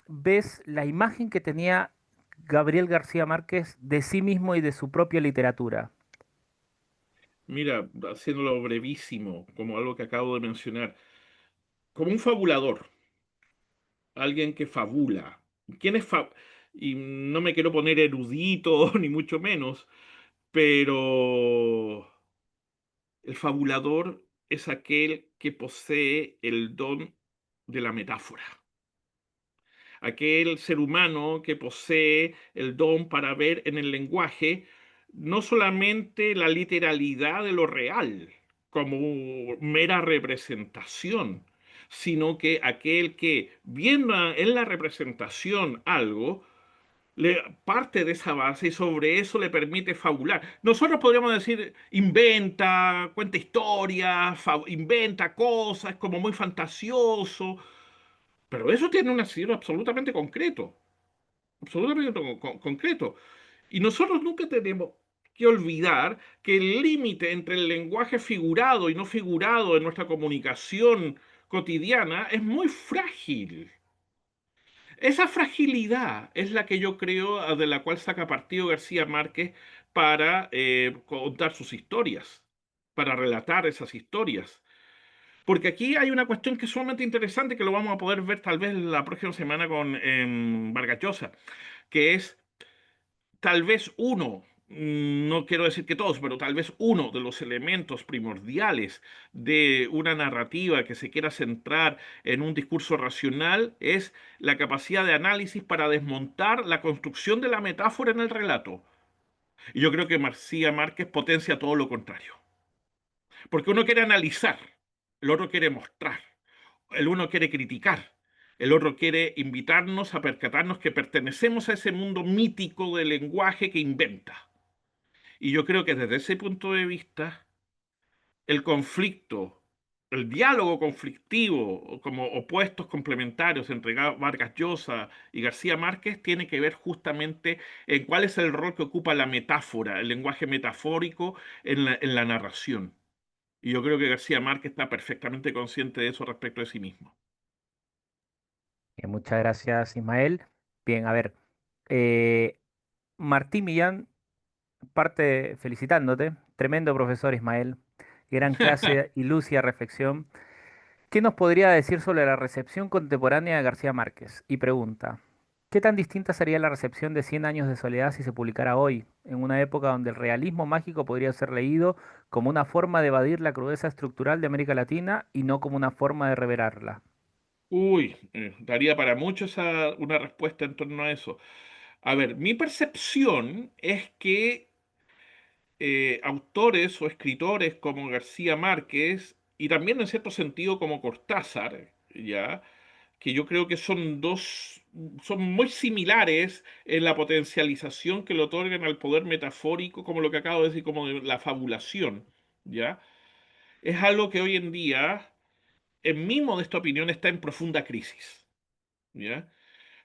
ves la imagen que tenía Gabriel García Márquez de sí mismo y de su propia literatura? Mira, haciéndolo brevísimo, como algo que acabo de mencionar, como un fabulador, alguien que fabula. ¿Quién es Y no me quiero poner erudito, ni mucho menos, pero el fabulador es aquel que posee el don de la metáfora, aquel ser humano que posee el don para ver en el lenguaje no solamente la literalidad de lo real como mera representación, sino que aquel que viendo en la representación algo, le parte de esa base y sobre eso le permite fabular. Nosotros podríamos decir, inventa, cuenta historias, inventa cosas, es como muy fantasioso, pero eso tiene un asidero absolutamente concreto. Y nosotros nunca tenemos que olvidar que el límite entre el lenguaje figurado y no figurado en nuestra comunicación cotidiana es muy frágil. Esa fragilidad es la que yo creo de la cual saca partido García Márquez para contar sus historias, para relatar esas historias. Porque aquí hay una cuestión que es sumamente interesante que lo vamos a poder ver tal vez la próxima semana con Vargas Llosa, que es tal vez uno, no quiero decir que todos, pero tal vez uno de los elementos primordiales de una narrativa que se quiera centrar en un discurso racional es la capacidad de análisis para desmontar la construcción de la metáfora en el relato. Y yo creo que García Márquez potencia todo lo contrario. Porque uno quiere analizar, el otro quiere mostrar, el uno quiere criticar, el otro quiere invitarnos a percatarnos que pertenecemos a ese mundo mítico del lenguaje que inventa. Y yo creo que desde ese punto de vista, el conflicto, el diálogo conflictivo, como opuestos complementarios entre Vargas Llosa y García Márquez, tiene que ver justamente en cuál es el rol que ocupa la metáfora, el lenguaje metafórico en la narración. Y yo creo que García Márquez está perfectamente consciente de eso respecto de sí mismo. Muchas gracias, Ismael. Bien, a ver, eh, Martín Millán parte felicitándote. Tremendo profesor, Ismael. Gran clase y lúcida reflexión. ¿Qué nos podría decir sobre la recepción contemporánea de García Márquez? Y pregunta, ¿qué tan distinta sería la recepción de Cien años de soledad si se publicara hoy, en una época donde el realismo mágico podría ser leído como una forma de evadir la crudeza estructural de América Latina y no como una forma de revelarla? Uy, daría para mucho una respuesta en torno a eso. A ver, mi percepción es que autores o escritores como García Márquez y también en cierto sentido como Cortázar, ya, que yo creo que son muy similares en la potencialización que le otorgan al poder metafórico, como lo que acabo de decir, como de la fabulación, ya, es algo que hoy en día, en mi modesta opinión, está en profunda crisis, ya.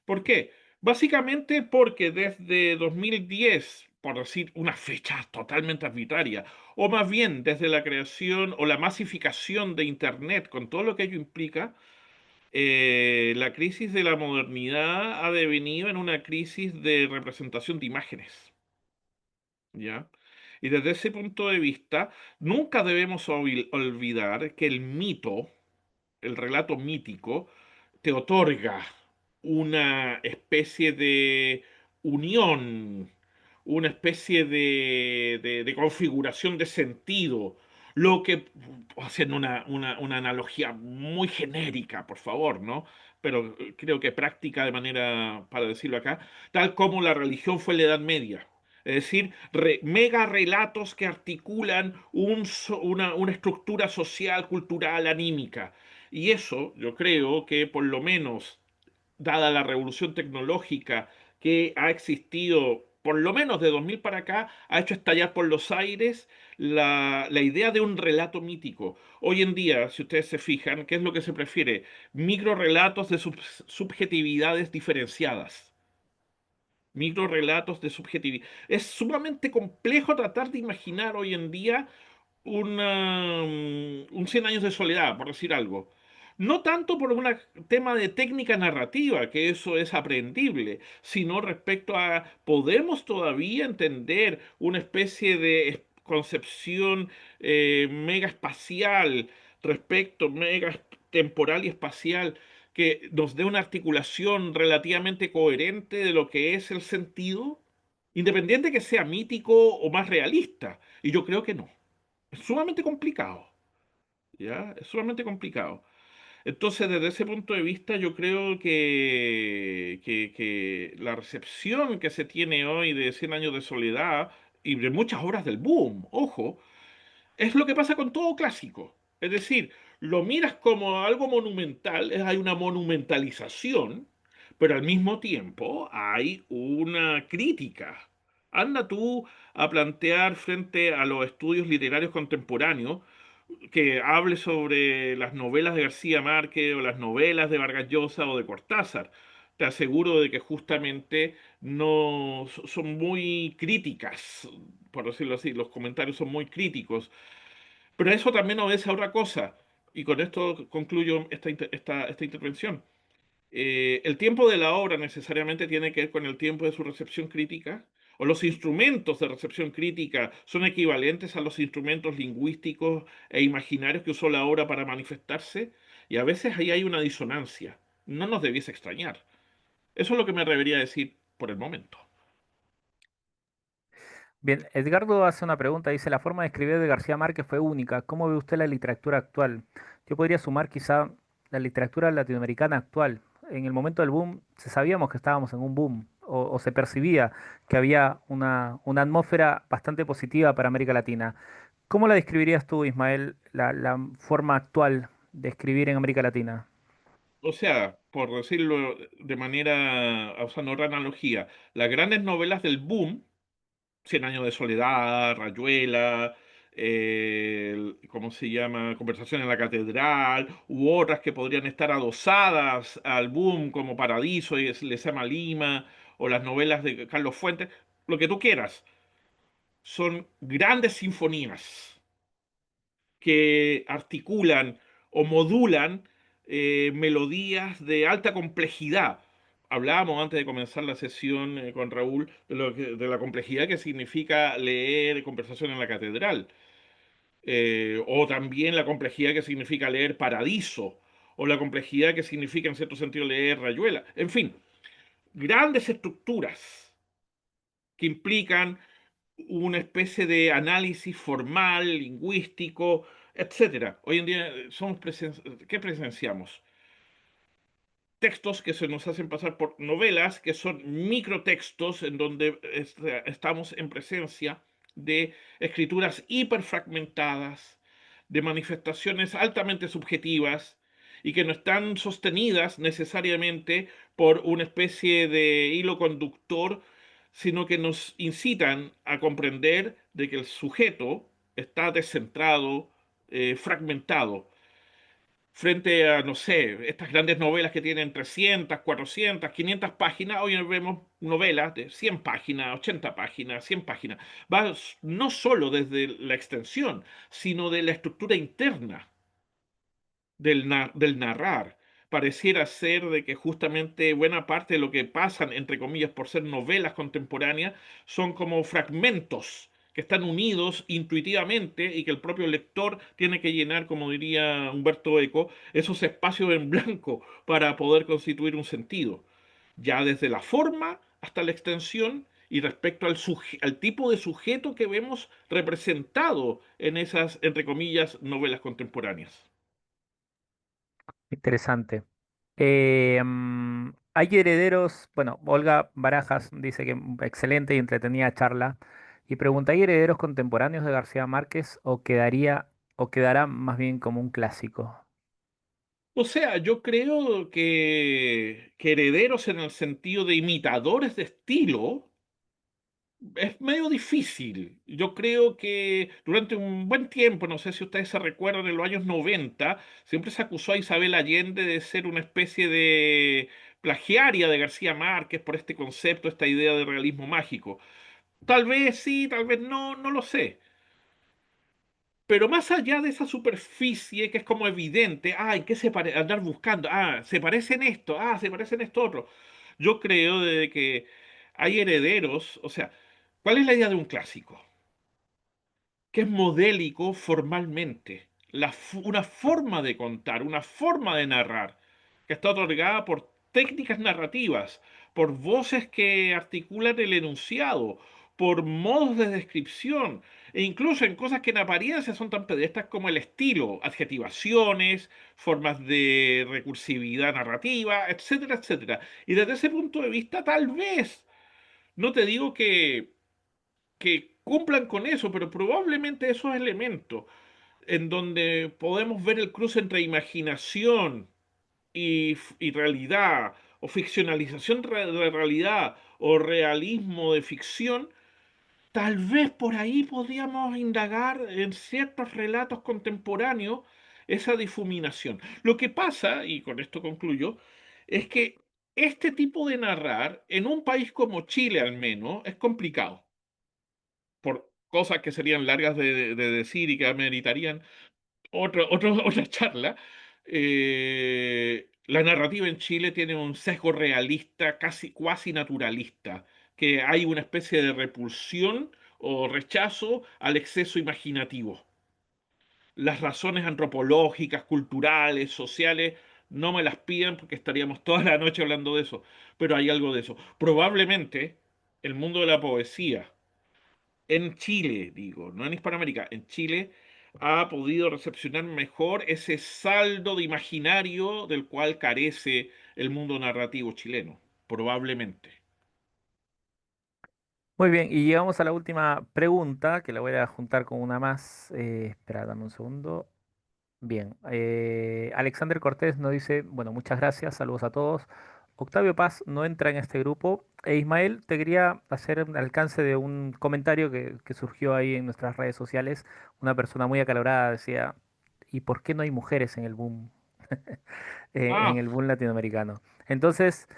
¿Por qué? Básicamente porque desde 2010, por decir una fecha totalmente arbitraria, o más bien desde la creación o la masificación de Internet, con todo lo que ello implica, la crisis de la modernidad ha devenido en una crisis de representación de imágenes, ¿ya? Y desde ese punto de vista, nunca debemos olvidar que el mito, el relato mítico, te otorga una especie de unión, una especie de configuración de sentido, lo que, haciendo una analogía muy genérica, por favor, ¿no? Pero creo que práctica de manera, para decirlo acá, tal como la religión fue en la Edad Media. Es decir, mega relatos que articulan una estructura social, cultural, anímica. Y eso yo creo que por lo menos, dada la revolución tecnológica que ha existido por lo menos de 2000 para acá, ha hecho estallar por los aires la idea de un relato mítico. Hoy en día, si ustedes se fijan, ¿qué es lo que se prefiere? Micro relatos de subjetividades diferenciadas. Micro relatos de subjetividad. Es sumamente complejo tratar de imaginar hoy en día un 100 años de soledad, por decir algo. No tanto por un tema de técnica narrativa, que eso es aprendible, sino respecto a, ¿podemos todavía entender una especie de concepción mega espacial mega temporal y espacial, que nos dé una articulación relativamente coherente de lo que es el sentido, independiente que sea mítico o más realista? Y yo creo que no. Es sumamente complicado, ¿ya? Es sumamente complicado. Entonces, desde ese punto de vista, yo creo que la recepción que se tiene hoy de Cien años de soledad y de muchas obras del boom, ojo, es lo que pasa con todo clásico. Es decir, lo miras como algo monumental, hay una monumentalización, pero al mismo tiempo hay una crítica. Anda tú a plantear frente a los estudios literarios contemporáneos que hable sobre las novelas de García Márquez o las novelas de Vargas Llosa o de Cortázar. Te aseguro de que justamente no son muy críticas, por decirlo así, los comentarios son muy críticos, pero eso también obedece a otra cosa, y con esto concluyo esta intervención. El tiempo de la obra necesariamente tiene que ver con el tiempo de su recepción crítica, o los instrumentos de recepción crítica son equivalentes a los instrumentos lingüísticos e imaginarios que usó la obra para manifestarse, y a veces ahí hay una disonancia. No nos debiese extrañar. Eso es lo que me atrevería a decir por el momento. Bien, Edgardo hace una pregunta, dice, la forma de escribir de García Márquez fue única. ¿Cómo ve usted la literatura actual? Yo podría sumar quizá la literatura latinoamericana actual. En el momento del boom, sabíamos que estábamos en un boom, o se percibía que había una atmósfera bastante positiva para América Latina. ¿Cómo la describirías tú, Ismael, la forma actual de escribir en América Latina? O sea, por decirlo de manera, usando otra analogía, las grandes novelas del boom, Cien años de soledad, Rayuela, ¿cómo se llama? Conversación en la catedral, u otras que podrían estar adosadas al boom, como Paradiso y Les llama Lima, o las novelas de Carlos Fuentes, lo que tú quieras. Son grandes sinfonías que articulan o modulan melodías de alta complejidad. Hablábamos antes de comenzar la sesión con Raúl de la complejidad que significa leer Conversación en la Catedral, o también la complejidad que significa leer Paradiso, o la complejidad que significa en cierto sentido leer Rayuela. En fin, grandes estructuras que implican una especie de análisis formal, lingüístico, etcétera. Hoy en día ¿qué presenciamos? Textos que se nos hacen pasar por novelas, que son microtextos en donde estamos en presencia de escrituras hiperfragmentadas, de manifestaciones altamente subjetivas y que no están sostenidas necesariamente por una especie de hilo conductor, sino que nos incitan a comprender de que el sujeto está descentrado, fragmentado frente a, no sé, estas grandes novelas que tienen 300, 400, 500 páginas. Hoy vemos novelas de 100 páginas, 80 páginas, 100 páginas. Va no solo desde la extensión, sino de la estructura interna del narrar. Pareciera ser de que justamente buena parte de lo que pasan, entre comillas, por ser novelas contemporáneas, son como fragmentos que están unidos intuitivamente y que el propio lector tiene que llenar, como diría Humberto Eco, esos espacios en blanco para poder constituir un sentido, ya desde la forma hasta la extensión y respecto al tipo de sujeto que vemos representado en esas, entre comillas, novelas contemporáneas. Interesante. Hay herederos, bueno, Olga Barajas dice que excelente y entretenida charla y pregunta, ¿hay herederos contemporáneos de García Márquez o o quedará más bien como un clásico? O sea, yo creo que herederos en el sentido de imitadores de estilo es medio difícil. Yo creo que durante un buen tiempo, no sé si ustedes se recuerdan, en los años 90 siempre se acusó a Isabel Allende de ser una especie de plagiaria de García Márquez por este concepto, esta idea de realismo mágico. Tal vez sí, tal vez no, no lo sé. Pero más allá de esa superficie que es como evidente, ¿en qué se parece? Andar buscando, se parece en esto, se parece en esto otro. Yo creo de que hay herederos, o sea, ¿cuál es la idea de un clásico? Que es modélico formalmente, una forma de contar, una forma de narrar, que está otorgada por técnicas narrativas, por voces que articulan el enunciado, por modos de descripción, e incluso en cosas que en apariencia son tan pedestres como el estilo, adjetivaciones, formas de recursividad narrativa, etcétera, etcétera. Y desde ese punto de vista, tal vez, no te digo que cumplan con eso, pero probablemente esos elementos. en donde podemos ver el cruce entre imaginación y realidad, o ficcionalización de realidad, o realismo de ficción, tal vez por ahí podríamos indagar en ciertos relatos contemporáneos esa difuminación. Lo que pasa, y con esto concluyo, es que este tipo de narrar, en un país como Chile al menos, es complicado, por cosas que serían largas de decir y que ameritarían otra charla. La narrativa en Chile tiene un sesgo realista, casi cuasi naturalista, que hay una especie de repulsión o rechazo al exceso imaginativo. Las razones antropológicas, culturales, sociales, no me las piden porque estaríamos toda la noche hablando de eso, pero hay algo de eso. Probablemente el mundo de la poesía en Chile, digo, no en Hispanoamérica, en Chile ha podido recepcionar mejor ese saldo de imaginario del cual carece el mundo narrativo chileno, probablemente. Muy bien, y llegamos a la última pregunta, que la voy a juntar con una más. Espera, dame un segundo. Bien, Alexander Cortés nos dice, bueno, muchas gracias, saludos a todos. Octavio Paz no entra en este grupo. E Ismael, te quería hacer un alcance de un comentario que surgió ahí en nuestras redes sociales. Una persona muy acalorada decía, ¿y por qué no hay mujeres en el boom, en Ah, el boom latinoamericano? Entonces,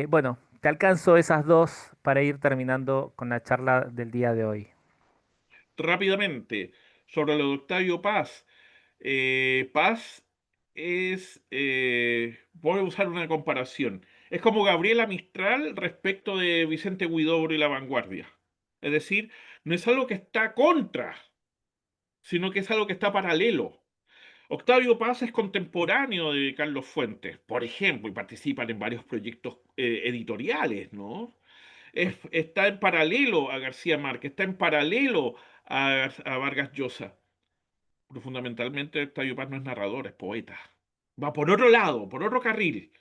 bueno, te alcanzo esas dos para ir terminando con la charla del día de hoy. rápidamente, sobre lo de Octavio Paz. Paz voy a usar una comparación. Es como Gabriela Mistral respecto de Vicente Huidobro y La Vanguardia. Es decir, no es algo que está contra, sino que es algo que está paralelo. Octavio Paz es contemporáneo de Carlos Fuentes, por ejemplo, y participan en varios proyectos editoriales, ¿no? Está en paralelo a García Márquez, está en paralelo a Vargas Llosa, pero fundamentalmente Octavio Paz no es narrador, es poeta. Va por otro lado, por otro carril,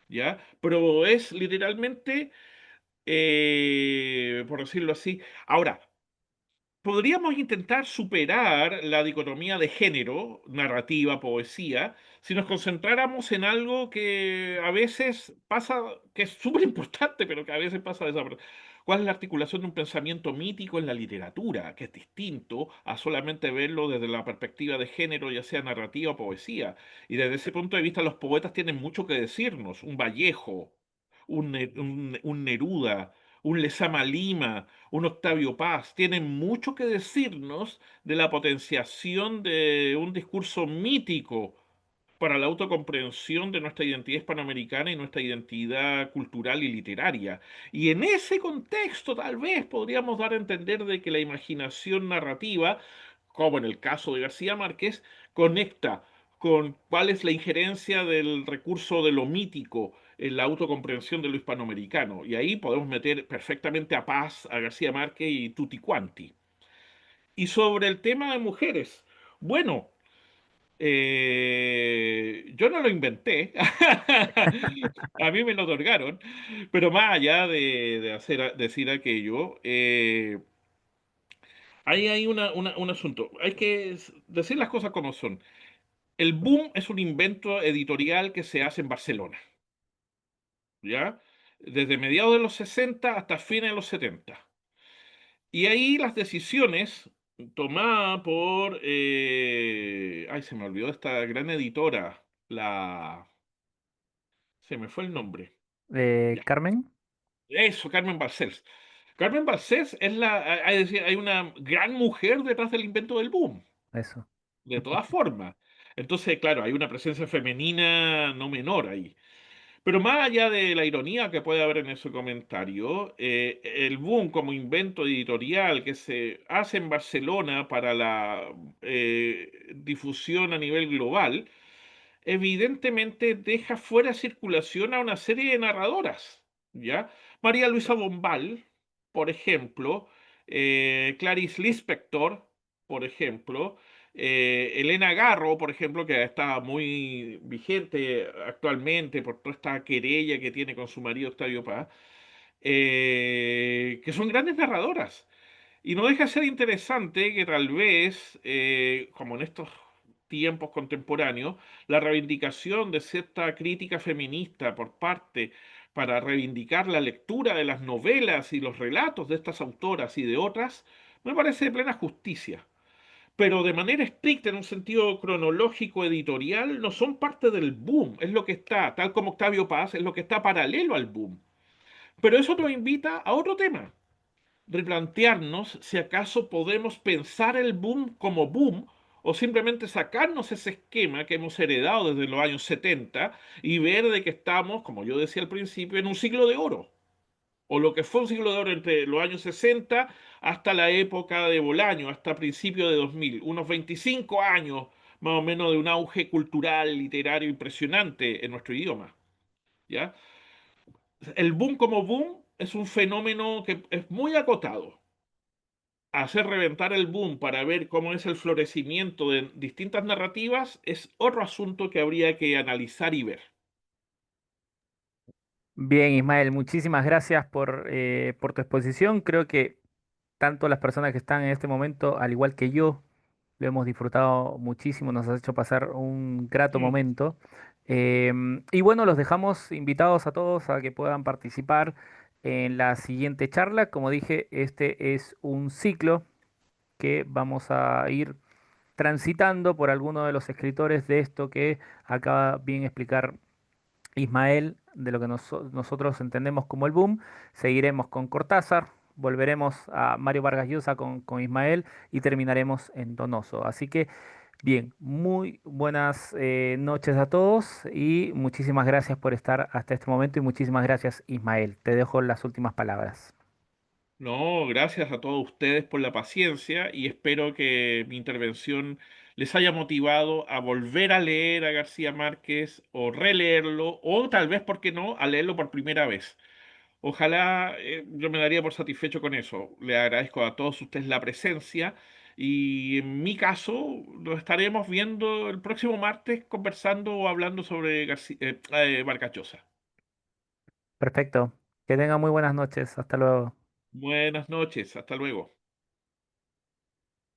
¿ya? Pero es literalmente, por decirlo así. Ahora, podríamos intentar superar la dicotomía de género, narrativa, poesía, si nos concentráramos en algo que a veces pasa, que es súper importante, pero que a veces pasa desapercibido. ¿Cuál es la articulación de un pensamiento mítico en la literatura? Que es distinto a solamente verlo desde la perspectiva de género, ya sea narrativa o poesía. Y desde ese punto de vista, los poetas tienen mucho que decirnos. Un Vallejo, un Neruda, un Lezama Lima, un Octavio Paz, tienen mucho que decirnos de la potenciación de un discurso mítico para la autocomprensión de nuestra identidad hispanoamericana y nuestra identidad cultural y literaria. Y en ese contexto tal vez podríamos dar a entender de que la imaginación narrativa, como en el caso de García Márquez, conecta con cuál es la injerencia del recurso de lo mítico en la autocomprensión de lo hispanoamericano. Y ahí podemos meter perfectamente a Paz, a García Márquez y Tutti Quanti. Y sobre el tema de mujeres, bueno, yo no lo inventé, a mí me lo otorgaron, pero más allá de decir aquello, ahí hay un asunto. Hay que decir las cosas como son. El boom es un invento editorial que se hace en Barcelona, ¿ya? Desde mediados de los 60 hasta fines de los 70. Y ahí las decisiones tomadas por, ay, se me olvidó esta gran editora, se me fue el nombre. Ya. Carmen, Eso, Carmen Balcells. Carmen Balcells es hay, decir, hay una gran mujer detrás del invento del boom, eso. de todas formas. Entonces, claro, hay una presencia femenina no menor ahí. Pero más allá de la ironía que puede haber en ese comentario, el boom como invento editorial que se hace en Barcelona para la difusión a nivel global, evidentemente deja fuera de circulación a una serie de narradoras, ¿ya? María Luisa Bombal, por ejemplo, Clarice Lispector, por ejemplo, Elena Garro, por ejemplo, que está muy vigente actualmente por toda esta querella que tiene con su marido Octavio Paz, que son grandes narradoras. Y no deja de ser interesante que tal vez, como en estos tiempos contemporáneos, la reivindicación de cierta crítica feminista por parte para reivindicar la lectura de las novelas y los relatos de estas autoras y de otras, me parece de plena justicia. Pero de manera estricta, en un sentido cronológico editorial, no son parte del boom, es lo que está, tal como Octavio Paz, es lo que está paralelo al boom. Pero eso nos invita a otro tema, replantearnos si acaso podemos pensar el boom como boom o simplemente sacarnos ese esquema que hemos heredado desde los años 70 y ver de que estamos, como yo decía al principio, en un siglo de oro, o lo que fue un siglo de oro entre los años 60 hasta la época de Bolaño, hasta principios de 2000, unos 25 años más o menos de un auge cultural, literario impresionante en nuestro idioma, ¿ya? El boom como boom es un fenómeno que es muy acotado. Hacer reventar el boom para ver cómo es el florecimiento de distintas narrativas es otro asunto que habría que analizar y ver. Bien, Ismael, muchísimas gracias por tu exposición. Creo que tanto las personas que están en este momento, al igual que yo, lo hemos disfrutado muchísimo, nos has hecho pasar un grato Mm, momento. Y bueno, los dejamos invitados a todos a que puedan participar en la siguiente charla. Como dije, este es un ciclo que vamos a ir transitando por alguno de los escritores de esto que acaba bien explicar Ismael, de lo que nosotros entendemos como el boom. Seguiremos con Cortázar, volveremos a Mario Vargas Llosa con Ismael y terminaremos en Donoso. Así que, bien, muy buenas noches a todos y muchísimas gracias por estar hasta este momento y muchísimas gracias, Ismael. Te dejo las últimas palabras. No, gracias a todos ustedes por la paciencia y espero que mi intervención les haya motivado a volver a leer a García Márquez o releerlo o tal vez, ¿por qué no?, a leerlo por primera vez. Ojalá yo me daría por satisfecho con eso. Le agradezco a todos ustedes la presencia y en mi caso lo estaremos viendo el próximo martes conversando o hablando sobre Vargas Llosa. Perfecto. Que tengan muy buenas noches. Hasta luego. Buenas noches, hasta luego.